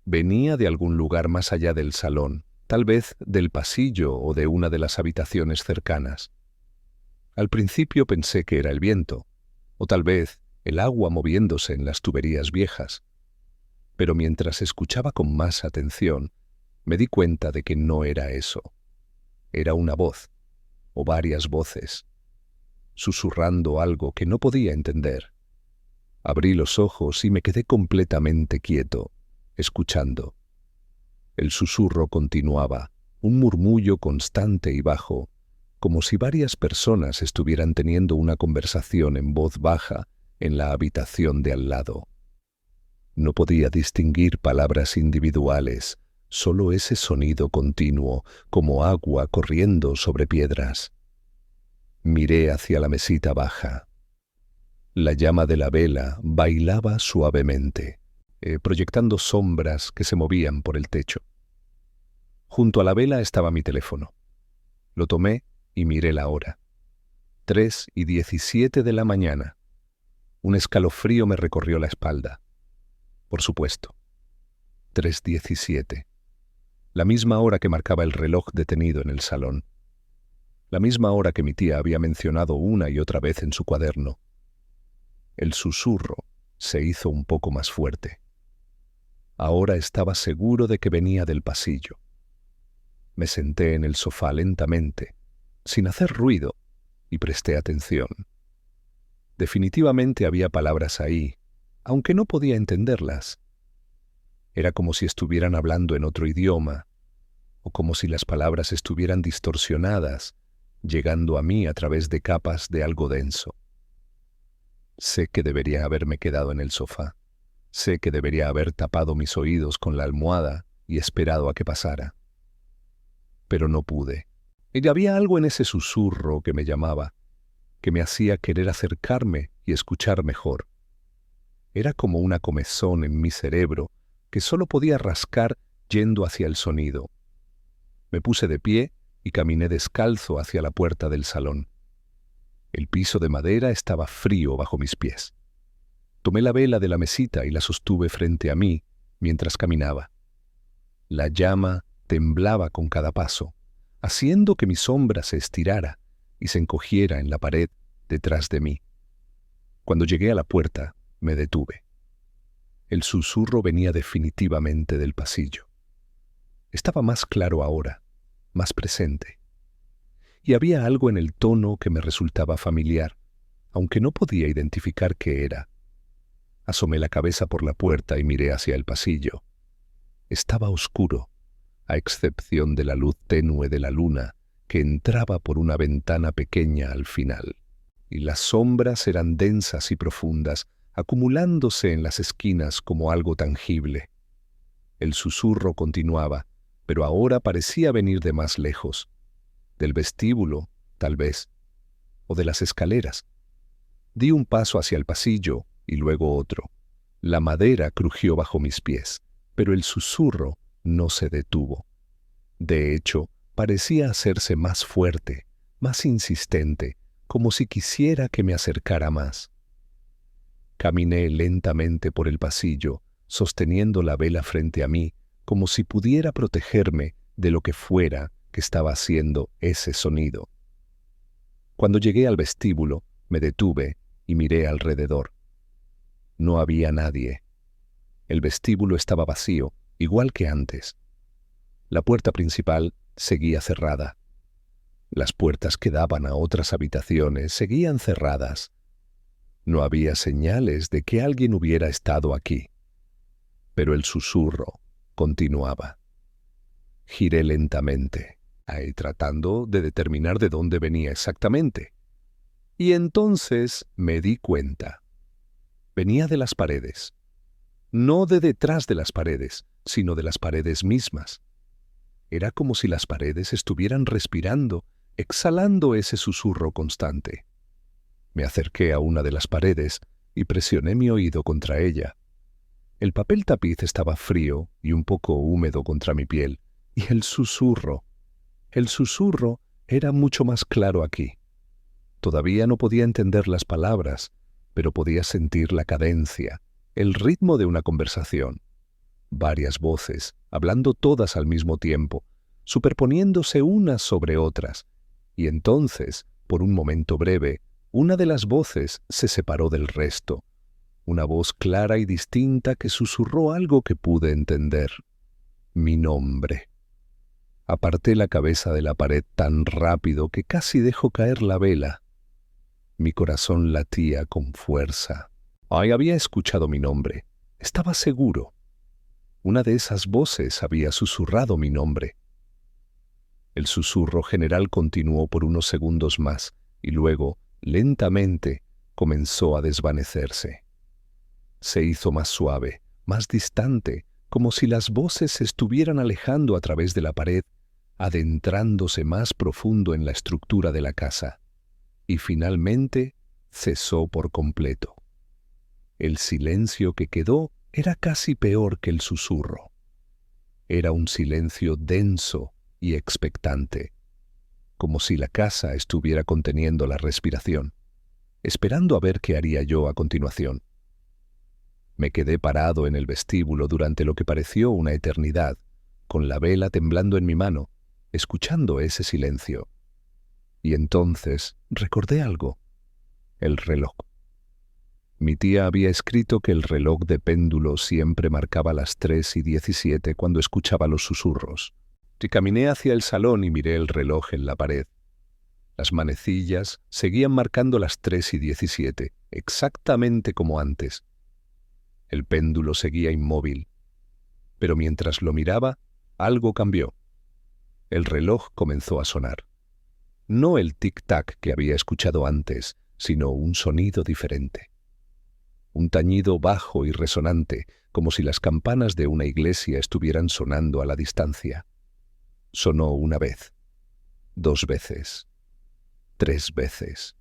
Venía de algún lugar más allá del salón, tal vez del pasillo o de una de las habitaciones cercanas. Al principio pensé que era el viento, o tal vez el agua moviéndose en las tuberías viejas. Pero mientras escuchaba con más atención, me di cuenta de que no era eso. Era una voz, o varias voces, susurrando algo que no podía entender. Abrí los ojos y me quedé completamente quieto, escuchando. El susurro continuaba, un murmullo constante y bajo, como si varias personas estuvieran teniendo una conversación en voz baja en la habitación de al lado. No podía distinguir palabras individuales, solo ese sonido continuo, como agua corriendo sobre piedras. Miré hacia la mesita baja. La llama de la vela bailaba suavemente, proyectando sombras que se movían por el techo. Junto a la vela estaba mi teléfono. Lo tomé y miré la hora. 3:17 de la mañana. Un escalofrío me recorrió la espalda. Por supuesto. 3:17. La misma hora que marcaba el reloj detenido en el salón. La misma hora que mi tía había mencionado una y otra vez en su cuaderno. El susurro se hizo un poco más fuerte. Ahora estaba seguro de que venía del pasillo. Me senté en el sofá lentamente, sin hacer ruido, y presté atención. Definitivamente había palabras ahí, aunque no podía entenderlas. Era como si estuvieran hablando en otro idioma, o como si las palabras estuvieran distorsionadas, llegando a mí a través de capas de algo denso. Sé que debería haberme quedado en el sofá. Sé que debería haber tapado mis oídos con la almohada y esperado a que pasara. Pero no pude. Y había algo en ese susurro que me llamaba, que me hacía querer acercarme y escuchar mejor. Era como una comezón en mi cerebro que solo podía rascar yendo hacia el sonido. Me puse de pie y caminé descalzo hacia la puerta del salón. El piso de madera estaba frío bajo mis pies. Tomé la vela de la mesita y la sostuve frente a mí mientras caminaba. La llama temblaba con cada paso, haciendo que mi sombra se estirara y se encogiera en la pared detrás de mí. Cuando llegué a la puerta, me detuve. El susurro venía definitivamente del pasillo. Estaba más claro ahora, más presente. Y había algo en el tono que me resultaba familiar, aunque no podía identificar qué era. Asomé la cabeza por la puerta y miré hacia el pasillo. Estaba oscuro, a excepción de la luz tenue de la luna que entraba por una ventana pequeña al final. Y las sombras eran densas y profundas, acumulándose en las esquinas como algo tangible. El susurro continuaba, pero ahora parecía venir de más lejos. Del vestíbulo, tal vez, o de las escaleras. Di un paso hacia el pasillo y luego otro. La madera crujió bajo mis pies, pero el susurro no se detuvo. De hecho, parecía hacerse más fuerte, más insistente, como si quisiera que me acercara más. Caminé lentamente por el pasillo, sosteniendo la vela frente a mí, como si pudiera protegerme de lo que fuera que estaba haciendo ese sonido. Cuando llegué al vestíbulo, me detuve y miré alrededor. No había nadie. El vestíbulo estaba vacío, igual que antes. La puerta principal seguía cerrada. Las puertas que daban a otras habitaciones seguían cerradas. No había señales de que alguien hubiera estado aquí. Pero el susurro continuaba. Giré lentamente, ahí tratando de determinar de dónde venía exactamente. Y entonces me di cuenta. Venía de las paredes. No de detrás de las paredes, sino de las paredes mismas. Era como si las paredes estuvieran respirando, exhalando ese susurro constante. Me acerqué a una de las paredes y presioné mi oído contra ella. El papel tapiz estaba frío y un poco húmedo contra mi piel, y el susurro era mucho más claro aquí. Todavía no podía entender las palabras, pero podía sentir la cadencia, el ritmo de una conversación. Varias voces, hablando todas al mismo tiempo, superponiéndose unas sobre otras, y entonces, por un momento breve, una de las voces se separó del resto. Una voz clara y distinta que susurró algo que pude entender. Mi nombre. Aparté la cabeza de la pared tan rápido que casi dejó caer la vela. Mi corazón latía con fuerza. Había escuchado mi nombre. Estaba seguro. Una de esas voces había susurrado mi nombre. El susurro general continuó por unos segundos más y luego, lentamente, comenzó a desvanecerse. Se hizo más suave, más distante, como si las voces se estuvieran alejando a través de la pared, adentrándose más profundo en la estructura de la casa. Y finalmente cesó por completo. El silencio que quedó era casi peor que el susurro. Era un silencio denso y expectante, como si la casa estuviera conteniendo la respiración, esperando a ver qué haría yo a continuación. Me quedé parado en el vestíbulo durante lo que pareció una eternidad, con la vela temblando en mi mano, escuchando ese silencio. Y entonces recordé algo: el reloj. Mi tía había escrito que el reloj de péndulo siempre marcaba las 3:17 cuando escuchaba los susurros. Y caminé hacia el salón y miré el reloj en la pared. Las manecillas seguían marcando las 3:17, exactamente como antes. El péndulo seguía inmóvil. Pero mientras lo miraba, algo cambió. El reloj comenzó a sonar. No el tic-tac que había escuchado antes, sino un sonido diferente. Un tañido bajo y resonante, como si las campanas de una iglesia estuvieran sonando a la distancia. Sonó una vez, 2 veces, 3 veces.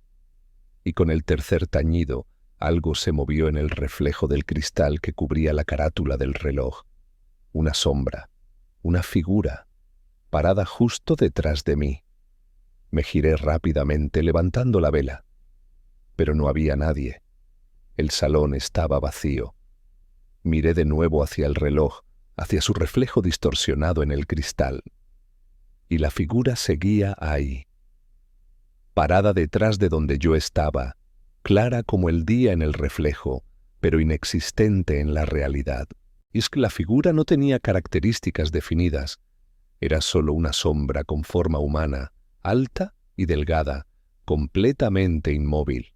Y con el tercer tañido, algo se movió en el reflejo del cristal que cubría la carátula del reloj. Una sombra, una figura, parada justo detrás de mí. Me giré rápidamente levantando la vela. Pero no había nadie. El salón estaba vacío. Miré de nuevo hacia el reloj, hacia su reflejo distorsionado en el cristal. Y la figura seguía ahí, parada detrás de donde yo estaba, clara como el día en el reflejo, pero inexistente en la realidad. Y es que la figura no tenía características definidas. Era solo una sombra con forma humana, alta y delgada, completamente inmóvil.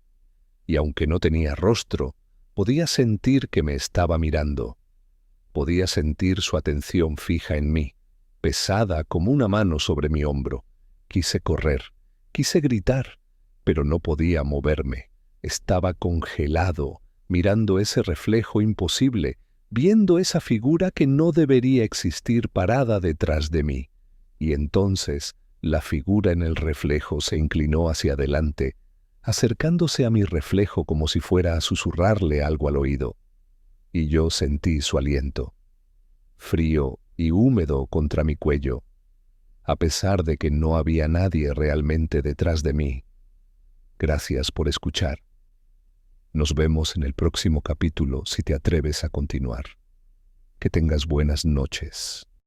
Y aunque no tenía rostro, podía sentir que me estaba mirando. Podía sentir su atención fija en mí, pesada como una mano sobre mi hombro. Quise correr, quise gritar, pero no podía moverme. Estaba congelado, mirando ese reflejo imposible, viendo esa figura que no debería existir parada detrás de mí. Y entonces la figura en el reflejo se inclinó hacia adelante, acercándose a mi reflejo como si fuera a susurrarle algo al oído. Y yo sentí su aliento, frío y húmedo contra mi cuello. a pesar de que no había nadie realmente detrás de mí. Gracias por escuchar. Nos vemos en el próximo capítulo si te atreves a continuar. Que tengas buenas noches.